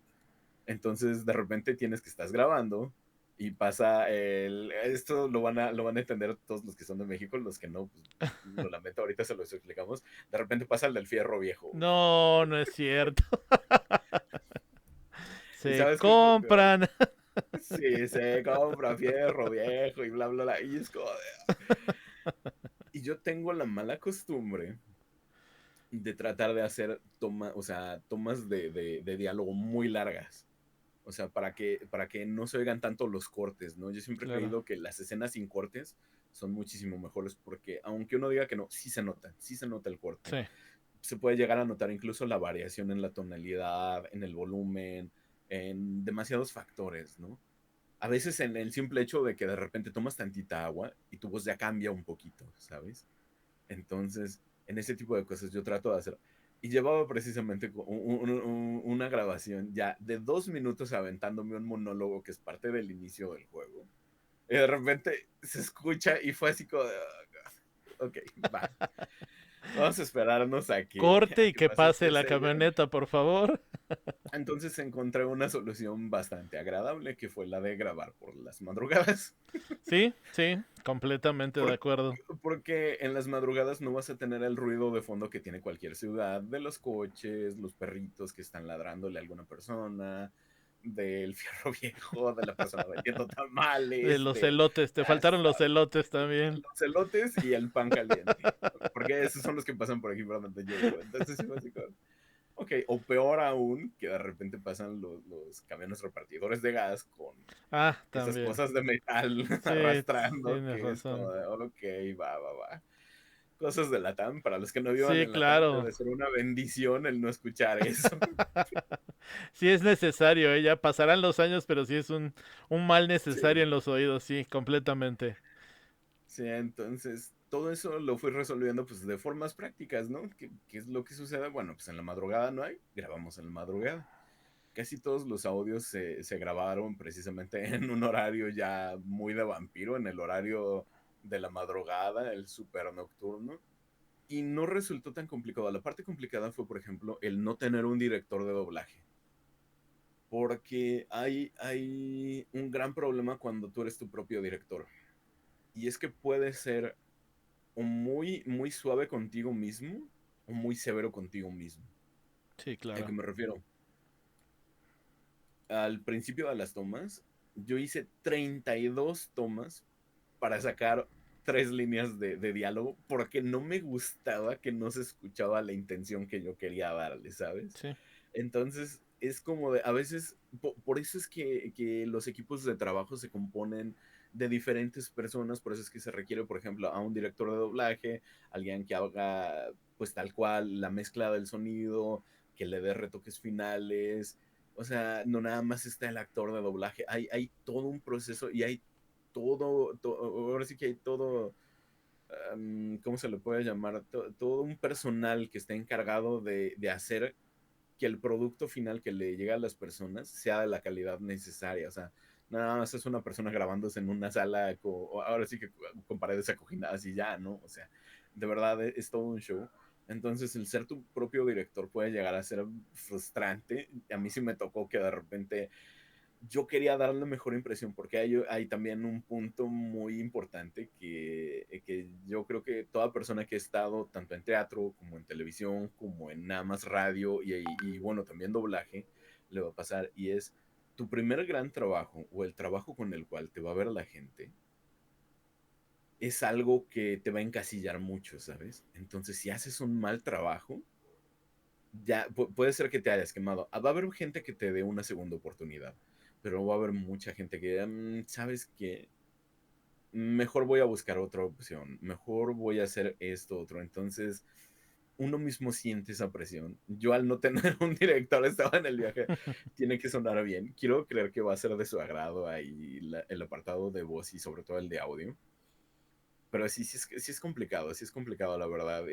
Speaker 2: Entonces, de repente tienes que estás grabando y pasa esto lo van a entender todos los que son de México, los que no, pues, lo lamento, ahorita se los explicamos. De repente pasa el del fierro viejo.
Speaker 1: No, no es cierto.
Speaker 2: ¿Y
Speaker 1: Se
Speaker 2: sabes qué es lo peor?
Speaker 1: compran.
Speaker 2: Sí, se compra fierro viejo y bla, bla, bla. Y es como y yo tengo la mala costumbre de tratar de hacer o sea, tomas de diálogo muy largas. O sea, para que no se oigan tanto los cortes, ¿no? Yo siempre he
Speaker 1: Claro.
Speaker 2: creído que las escenas sin cortes son muchísimo mejores porque aunque uno diga que no, sí se nota el corte.
Speaker 1: Sí.
Speaker 2: Se puede llegar a notar incluso la variación en la tonalidad, en el volumen, en demasiados factores, ¿no? A veces en el simple hecho de que de repente tomas tantita agua y tu voz ya cambia un poquito, ¿sabes? Entonces, en ese tipo de cosas yo trato de hacer. Y llevaba precisamente una grabación ya de 2 minutos aventándome un monólogo que es parte del inicio del juego. Y de repente se escucha y fue así como de, ok, va. Vamos a esperarnos
Speaker 1: Corte
Speaker 2: a
Speaker 1: y
Speaker 2: que
Speaker 1: que
Speaker 2: pase
Speaker 1: pase
Speaker 2: esta
Speaker 1: la
Speaker 2: escena.
Speaker 1: camioneta, por favor.
Speaker 2: Entonces encontré una solución bastante agradable, que fue la de grabar por las madrugadas.
Speaker 1: Sí, sí, completamente de
Speaker 2: Por-
Speaker 1: acuerdo.
Speaker 2: Porque en las madrugadas no vas a tener el ruido de fondo que tiene cualquier ciudad, de los coches, los perritos que están ladrándole a alguna persona, del fierro viejo, de la persona vendiendo
Speaker 1: De
Speaker 2: tamales,
Speaker 1: los
Speaker 2: de
Speaker 1: elotes, te
Speaker 2: las,
Speaker 1: faltaron los elotes también.
Speaker 2: los elotes y el pan caliente. Porque esos son los que pasan por aquí por donde yo vivo. Entonces, sí, básicamente. Ok, o peor aún, que de repente pasan los camiones repartidores de gas con
Speaker 1: Ah,
Speaker 2: esas
Speaker 1: también.
Speaker 2: cosas de metal
Speaker 1: Sí,
Speaker 2: arrastrando,
Speaker 1: tienes
Speaker 2: que es como
Speaker 1: razón.
Speaker 2: de, ok, va, va, va. cosas de Latam. Para los que no vivan
Speaker 1: Sí,
Speaker 2: en Latam,
Speaker 1: claro.
Speaker 2: debe ser una bendición el no escuchar eso.
Speaker 1: Sí es necesario, ya pasarán los años, pero sí es un mal necesario
Speaker 2: Sí.
Speaker 1: en los oídos, sí, completamente.
Speaker 2: Sí, entonces todo eso lo fui resolviendo pues de formas prácticas, ¿no? ¿Qué es lo que sucede? Bueno, pues en la madrugada no hay, grabamos en la madrugada. Casi todos los audios se grabaron precisamente en un horario ya muy de vampiro, en el horario de la madrugada, el super nocturno. Y no resultó tan complicado. La parte complicada fue, por ejemplo, el no tener un director de doblaje. Porque hay un gran problema cuando tú eres tu propio director. Y es que puede ser o muy suave contigo mismo o muy severo contigo mismo.
Speaker 1: Sí,
Speaker 2: ¿A qué
Speaker 1: claro.
Speaker 2: me refiero? Al principio de las tomas, yo hice 32 tomas para sacar 3 líneas de diálogo porque no me gustaba que no se escuchaba la intención que yo quería darle, ¿sabes?
Speaker 1: Sí.
Speaker 2: Entonces, es como de, a veces, por eso es que los equipos de trabajo se componen de diferentes personas, por eso es que se requiere, por ejemplo, a un director de doblaje, alguien que haga, pues tal cual, la mezcla del sonido, que le dé retoques finales, o sea, no nada más está el actor de doblaje, hay todo un proceso y hay ahora sí que hay todo, ¿cómo se le puede llamar? Todo un personal que está encargado de hacer que el producto final que le llega a las personas sea de la calidad necesaria. O sea, nada más es una persona grabándose en una sala, ahora sí que con paredes acoginadas y ya, ¿no? O sea, de verdad es todo un show. Entonces, el ser tu propio director puede llegar a ser frustrante. A mí sí me tocó que de repente yo quería dar la mejor impresión, porque hay también un punto muy importante que yo creo que toda persona que ha estado tanto en teatro como en televisión, como en nada más radio y bueno, también doblaje, le va a pasar, y es tu primer gran trabajo o el trabajo con el cual te va a ver la gente, es algo que te va a encasillar mucho, ¿sabes? Entonces, si haces un mal trabajo, ya puede ser que te hayas quemado. Va a haber gente que te dé una segunda oportunidad, pero va a haber mucha gente que, ¿sabes qué? Mejor voy a buscar otra opción, mejor voy a hacer esto otro. Entonces, uno mismo siente esa presión. Yo al no tener un director, estaba en el viaje, tiene que sonar bien. Quiero creer que va a ser de su agrado ahí el apartado de voz y sobre todo el de audio. Pero sí es complicado, sí es complicado, la verdad.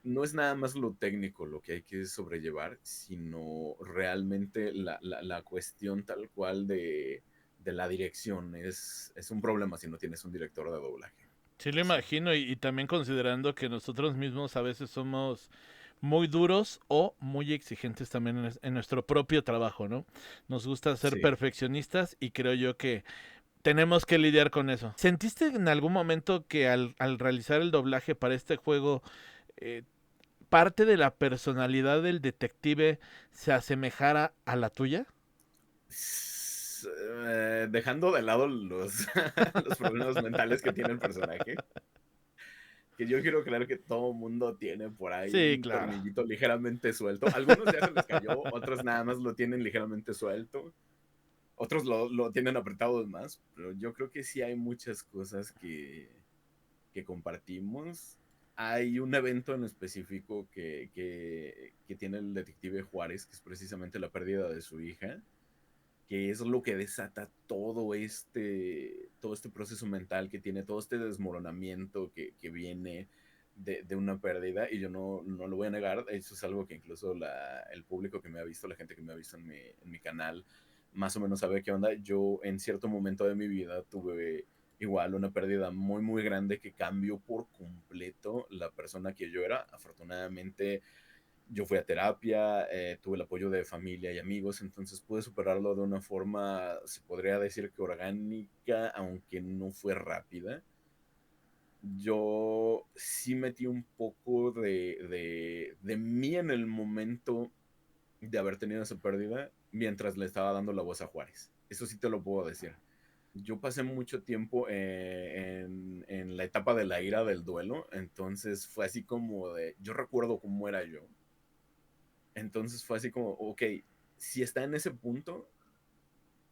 Speaker 2: No es nada más lo técnico lo que hay que sobrellevar, sino realmente la cuestión tal cual de la dirección. Es un problema si no tienes un director de doblaje.
Speaker 1: Sí lo
Speaker 2: Sí,
Speaker 1: imagino y también considerando que nosotros mismos a veces somos muy duros o muy exigentes también en nuestro propio trabajo, ¿no? Nos gusta ser
Speaker 2: sí.
Speaker 1: perfeccionistas y creo yo que tenemos que lidiar con eso. ¿Sentiste en algún momento que al realizar el doblaje para este juego, eh, parte de la personalidad del detective se asemejara a la tuya?
Speaker 2: Dejando de lado los, los problemas mentales que tiene el personaje, que yo quiero creer que todo mundo tiene por ahí
Speaker 1: Sí,
Speaker 2: un
Speaker 1: claro.
Speaker 2: tornillito ligeramente suelto. Algunos ya se les cayó, otros nada más lo tienen ligeramente suelto. Otros lo tienen apretado más, pero yo creo que sí hay muchas cosas que compartimos. Hay un evento en específico que tiene el detective Juárez, que es precisamente la pérdida de su hija, que es lo que desata todo este proceso mental que tiene, todo este desmoronamiento que viene de una pérdida, y yo no lo voy a negar, eso es algo que incluso el público que me ha visto, la gente que me ha visto en mi canal, más o menos sabe qué onda. Yo en cierto momento de mi vida tuve igual una pérdida muy, muy grande que cambió por completo la persona que yo era. Afortunadamente, yo fui a terapia, tuve el apoyo de familia y amigos, entonces pude superarlo de una forma, se podría decir que orgánica, aunque no fue rápida. Yo sí metí un poco de mí en el momento de haber tenido esa pérdida mientras le estaba dando la voz a Juárez. Eso sí te lo puedo decir. Yo pasé mucho tiempo en la etapa de la ira del duelo, entonces fue así como de, yo recuerdo cómo era yo. Entonces fue así como, ok, si está en ese punto,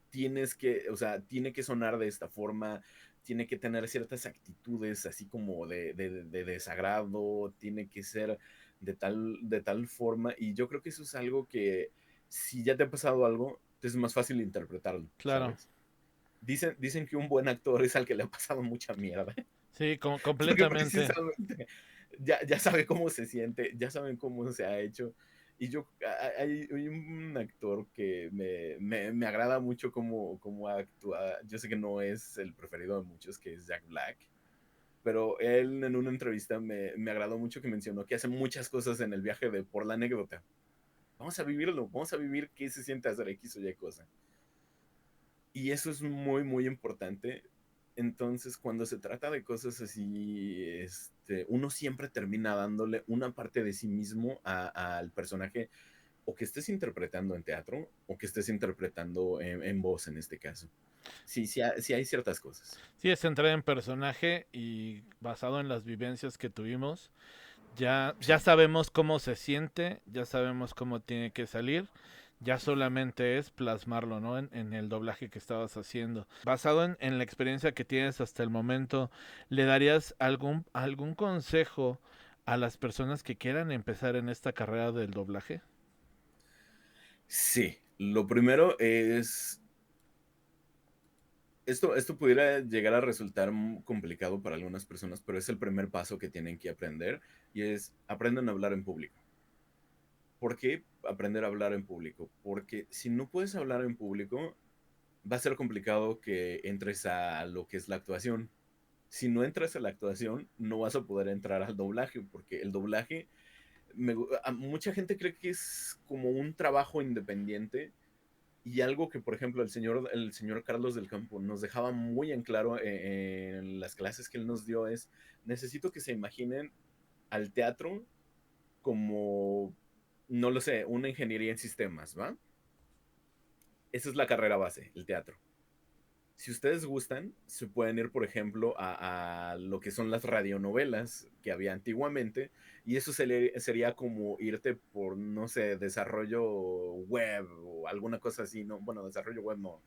Speaker 2: tienes que, o sea, tiene que sonar de esta forma, tiene que tener ciertas actitudes así como de desagrado, tiene que ser de tal forma, y yo creo que eso es algo que si ya te ha pasado algo, te es más fácil interpretarlo,
Speaker 1: Claro.
Speaker 2: ¿sabes? Dicen que un buen actor es al que le ha pasado mucha mierda,
Speaker 1: Sí,
Speaker 2: porque
Speaker 1: completamente.
Speaker 2: precisamente ya sabe cómo se siente, ya saben cómo se ha hecho. Y hay un actor que me agrada mucho cómo actúa. Yo sé que no es el preferido de muchos, que es Jack Black, pero él en una entrevista me agradó mucho que mencionó que hace muchas cosas en el viaje de por la anécdota. Vamos a vivirlo, vamos a vivir qué se siente hacer X o Y cosa. Y eso es muy, muy importante. Entonces, cuando se trata de cosas así, uno siempre termina dándole una parte de sí mismo al personaje, o que estés interpretando en teatro, o que estés interpretando en voz en este caso. Sí, sí hay ciertas cosas.
Speaker 1: Sí, es entrar en personaje y basado en las vivencias que tuvimos, ya
Speaker 2: Sí.
Speaker 1: sabemos cómo se siente, ya sabemos cómo tiene que salir, ya solamente es plasmarlo, ¿no? En el doblaje que estabas haciendo. Basado en la experiencia que tienes hasta el momento, ¿le darías algún consejo a las personas que quieran empezar en esta carrera del doblaje?
Speaker 2: Sí, lo primero es, esto pudiera llegar a resultar complicado para algunas personas, pero es el primer paso que tienen que aprender, y es aprendan a hablar en público. ¿Por qué aprender a hablar en público? Porque si no puedes hablar en público, va a ser complicado que entres a lo que es la actuación. Si no entras a la actuación, no vas a poder entrar al doblaje, porque el doblaje, mucha gente cree que es como un trabajo independiente, y algo que, por ejemplo, el señor Carlos del Campo nos dejaba muy en claro en las clases que él nos dio es, necesito que se imaginen al teatro como, no lo sé, una ingeniería en sistemas, ¿va? Esa es la carrera base, el teatro. Si ustedes gustan, se pueden ir, por ejemplo, a lo que son las radionovelas que había antiguamente, y eso sería como irte por, no sé, desarrollo web o alguna cosa así, ¿no? Bueno, desarrollo web no,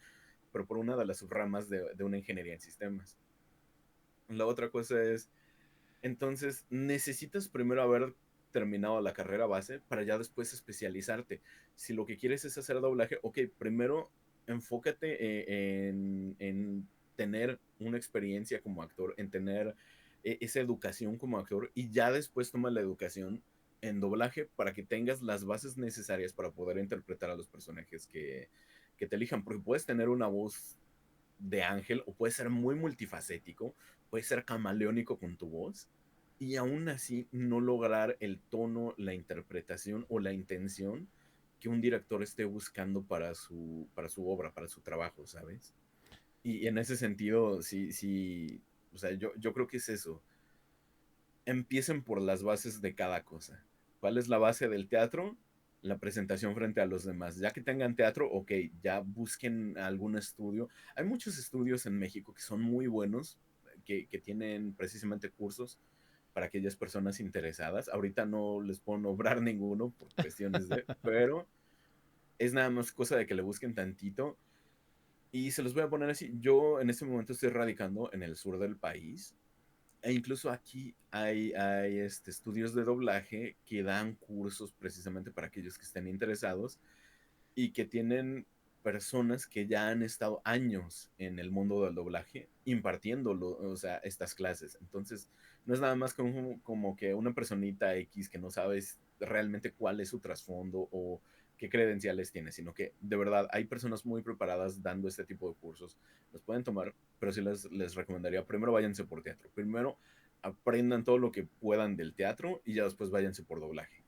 Speaker 2: pero por una de las subramas de una ingeniería en sistemas. La otra cosa es, entonces, necesitas primero haber terminado la carrera base para ya después especializarte. Si lo que quieres es hacer doblaje, ok, primero enfócate en tener una experiencia como actor, en tener esa educación como actor, y ya después toma la educación en doblaje para que tengas las bases necesarias para poder interpretar a los personajes que te elijan, porque puedes tener una voz de ángel o puedes ser muy multifacético, puedes ser camaleónico con tu voz, y aún así no lograr el tono, la interpretación o la intención que un director esté buscando para su obra, para su trabajo, ¿sabes? Y en ese sentido, sí, sí, o sea, yo creo que es eso. Empiecen por las bases de cada cosa. ¿Cuál es la base del teatro? La presentación frente a los demás. Ya que tengan teatro, ok, ya busquen algún estudio. Hay muchos estudios en México que son muy buenos, que tienen precisamente cursos para aquellas personas interesadas. Ahorita no les puedo nombrar ninguno por cuestiones pero es nada más cosa de que le busquen tantito. Y se los voy a poner así. Yo en este momento estoy radicando en el sur del país, e incluso aquí hay estudios de doblaje que dan cursos precisamente para aquellos que estén interesados y que tienen personas que ya han estado años en el mundo del doblaje impartiendo, o sea, estas clases. Entonces, no es nada más como que una personita X que no sabes realmente cuál es su trasfondo o qué credenciales tiene, sino que de verdad hay personas muy preparadas dando este tipo de cursos. Los pueden tomar, pero sí les recomendaría, primero váyanse por teatro, primero aprendan todo lo que puedan del teatro y ya después váyanse por doblaje.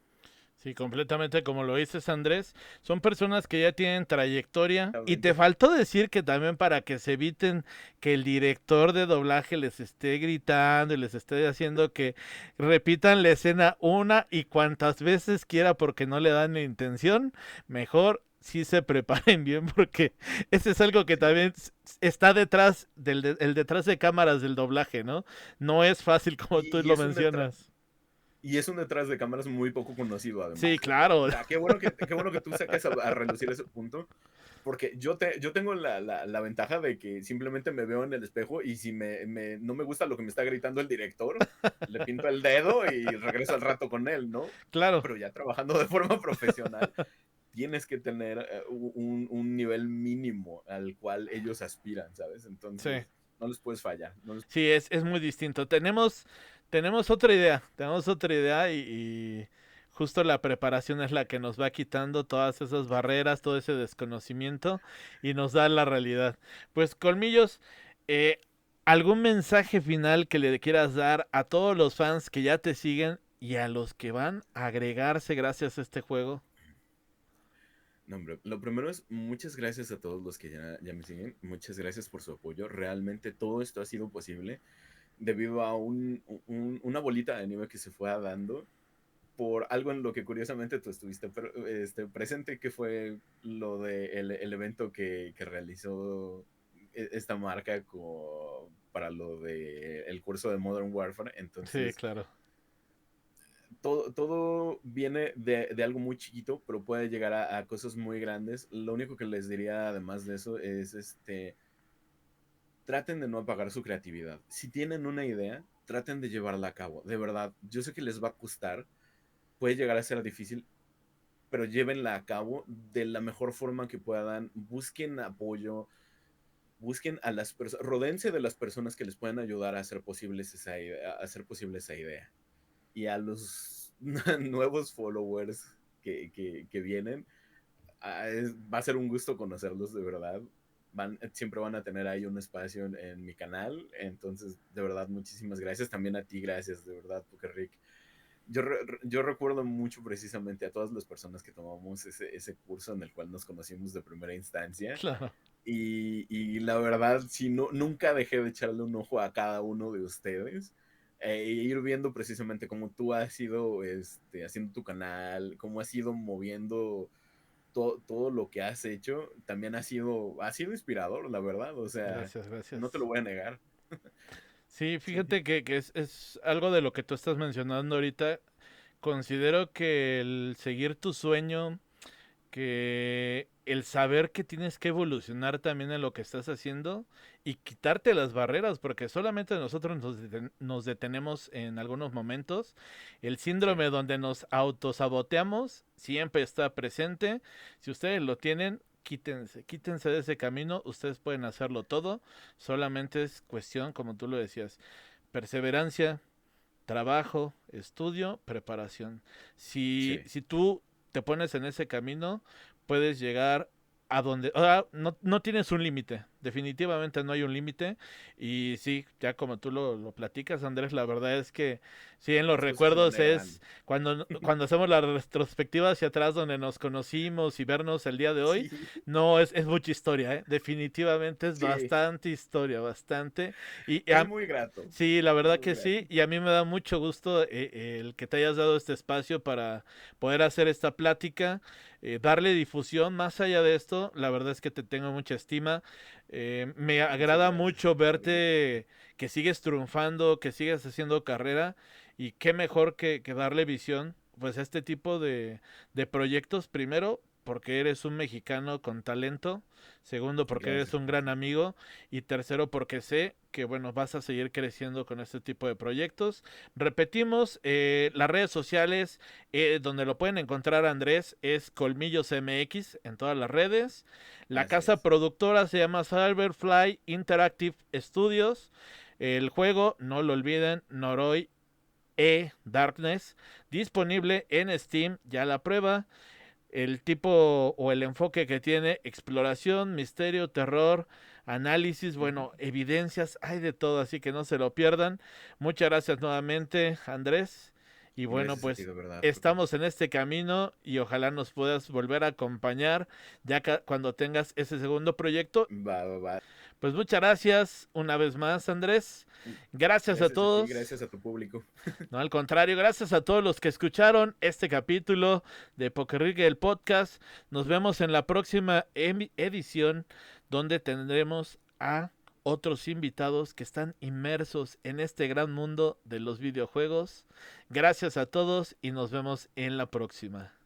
Speaker 1: Sí, completamente como lo dices, Andrés. Son personas que ya tienen trayectoria. Y te
Speaker 2: Realmente.
Speaker 1: faltó decir que también para que se eviten que el director de doblaje les esté gritando y les esté haciendo que repitan la escena una y cuantas veces quiera porque no le dan la intención, mejor sí se preparen bien porque ese es algo que
Speaker 2: Sí.
Speaker 1: también está detrás el detrás de cámaras del doblaje, ¿no? No es fácil como tú
Speaker 2: Y
Speaker 1: lo
Speaker 2: es un detrás.
Speaker 1: mencionas.
Speaker 2: Y es un detrás de cámaras muy poco conocido,
Speaker 1: Sí,
Speaker 2: además.
Speaker 1: claro.
Speaker 2: O sea, qué bueno que tú saques a relucir ese punto, Porque yo tengo la ventaja de que simplemente me veo en el espejo y si no me gusta lo que me está gritando el director, le pinto el dedo y regreso al rato con él, ¿no?
Speaker 1: Claro,
Speaker 2: Pero ya trabajando de forma profesional, tienes que tener un nivel mínimo al cual ellos aspiran, ¿sabes?
Speaker 1: sí.
Speaker 2: Entonces, no les puedes fallar. No les...
Speaker 1: Sí, es muy distinto. Tenemos otra idea y justo la preparación es la que nos va quitando todas esas barreras, todo ese desconocimiento y nos da la realidad. Pues Colmillos, eh, ¿algún mensaje final que le quieras dar a todos los fans que ya te siguen y a los que van a agregarse gracias a este juego?
Speaker 2: No, hombre, lo primero es muchas gracias a todos los que ya me siguen. Muchas gracias por su apoyo. Realmente todo esto ha sido posible debido a una bolita de nieve que se fue dando por algo en lo que curiosamente tú estuviste presente, que fue lo de el evento que realizó esta marca para lo de el curso de Modern Warfare.
Speaker 1: Sí,
Speaker 2: Entonces,
Speaker 1: claro.
Speaker 2: todo viene de algo muy chiquito, pero puede llegar a cosas muy grandes. Lo único que les diría además de eso es traten de no apagar su creatividad. Si tienen una idea, traten de llevarla a cabo. De verdad, yo sé que les va a costar, puede llegar a ser difícil, pero llévenla a cabo de la mejor forma que puedan. Busquen apoyo, busquen a las personas, rodéense de las personas que les puedan ayudar a hacer a hacer posible esa idea. Y a los nuevos followers que vienen, va a ser un gusto conocerlos de verdad. Siempre van a tener ahí un espacio en mi canal. Entonces, de verdad, muchísimas gracias. También a ti, gracias, de verdad, porque Rick. Yo recuerdo mucho precisamente a todas las personas que tomamos ese curso en el cual nos conocimos de primera instancia.
Speaker 1: Claro.
Speaker 2: Y la verdad, sí, no, nunca dejé de echarle un ojo a cada uno de ustedes. E ir viendo precisamente cómo tú has ido haciendo tu canal, cómo has ido moviendo todo lo que has hecho, también ha sido inspirador, la verdad. O sea,
Speaker 1: Gracias,
Speaker 2: no te
Speaker 1: gracias.
Speaker 2: lo voy a negar.
Speaker 1: Sí,
Speaker 2: Sí,
Speaker 1: fíjate que es algo de lo que tú estás mencionando ahorita. Considero que el seguir tu sueño, que el saber que tienes que evolucionar también en lo que estás haciendo y quitarte las barreras, porque solamente nosotros nos detenemos en algunos momentos. El
Speaker 2: sí,
Speaker 1: síndrome donde nos autosaboteamos siempre está presente. Si ustedes lo tienen, quítense de ese camino, ustedes pueden hacerlo todo, solamente es cuestión, como tú lo decías, perseverancia, trabajo, estudio, preparación. Si,
Speaker 2: sí.
Speaker 1: si tú te pones en ese camino, puedes llegar a donde... Ahora, no tienes un límite, definitivamente no hay un límite. Y sí, ya como tú lo platicas, Andrés, la verdad es que sí, en los
Speaker 2: Las cosas se van
Speaker 1: recuerdos es
Speaker 2: negando.
Speaker 1: cuando hacemos la retrospectiva hacia atrás donde nos conocimos y vernos el día de hoy,
Speaker 2: Sí,
Speaker 1: no, es mucha historia, ¿eh? Definitivamente es
Speaker 2: sí.
Speaker 1: bastante historia, bastante. Y
Speaker 2: Es muy grato.
Speaker 1: sí, la
Speaker 2: Es
Speaker 1: verdad
Speaker 2: muy
Speaker 1: que
Speaker 2: grato.
Speaker 1: sí, y a mí me da mucho gusto el que te hayas dado este espacio para poder hacer esta plática, darle difusión. Más allá de esto, la verdad es que te tengo mucha estima. Me
Speaker 2: Muchas
Speaker 1: agrada
Speaker 2: gracias.
Speaker 1: mucho
Speaker 2: Igualmente.
Speaker 1: verte que sigues triunfando, que sigues haciendo carrera, y qué mejor que darle visión pues a este tipo de proyectos. Primero, porque eres un mexicano con talento. Segundo, porque eres
Speaker 2: Gracias,
Speaker 1: un gran
Speaker 2: gracias.
Speaker 1: amigo. Y tercero, porque sé que bueno, vas a seguir creciendo con este tipo de proyectos. Repetimos, las redes sociales donde lo pueden encontrar Andrés es Colmillos MX en todas las redes. La
Speaker 2: Así
Speaker 1: casa
Speaker 2: es.
Speaker 1: productora se llama Cyberfly Interactive Studios. El juego, no lo olviden, Noroi Darkness, disponible en Steam, ya la prueba. El tipo o el enfoque que tiene, exploración, misterio, terror, análisis,
Speaker 2: Ujú.
Speaker 1: bueno, evidencias, hay de todo, así que no se lo pierdan. Muchas gracias nuevamente, Andrés. Y bueno,
Speaker 2: Gracias a ti,
Speaker 1: pues
Speaker 2: de verdad, porque
Speaker 1: estamos en este camino y ojalá nos puedas volver a acompañar ya cuando tengas ese segundo proyecto.
Speaker 2: va, va, va.
Speaker 1: Pues muchas gracias una vez más, Andrés. Gracias a
Speaker 2: Gracias a ti,
Speaker 1: todos.
Speaker 2: gracias a tu público.
Speaker 1: No, al contrario, gracias a todos los que escucharon este capítulo de Pokerrique el podcast. Nos vemos en la próxima edición donde tendremos a otros invitados que están inmersos en este gran mundo de los videojuegos. Gracias a todos y nos vemos en la próxima.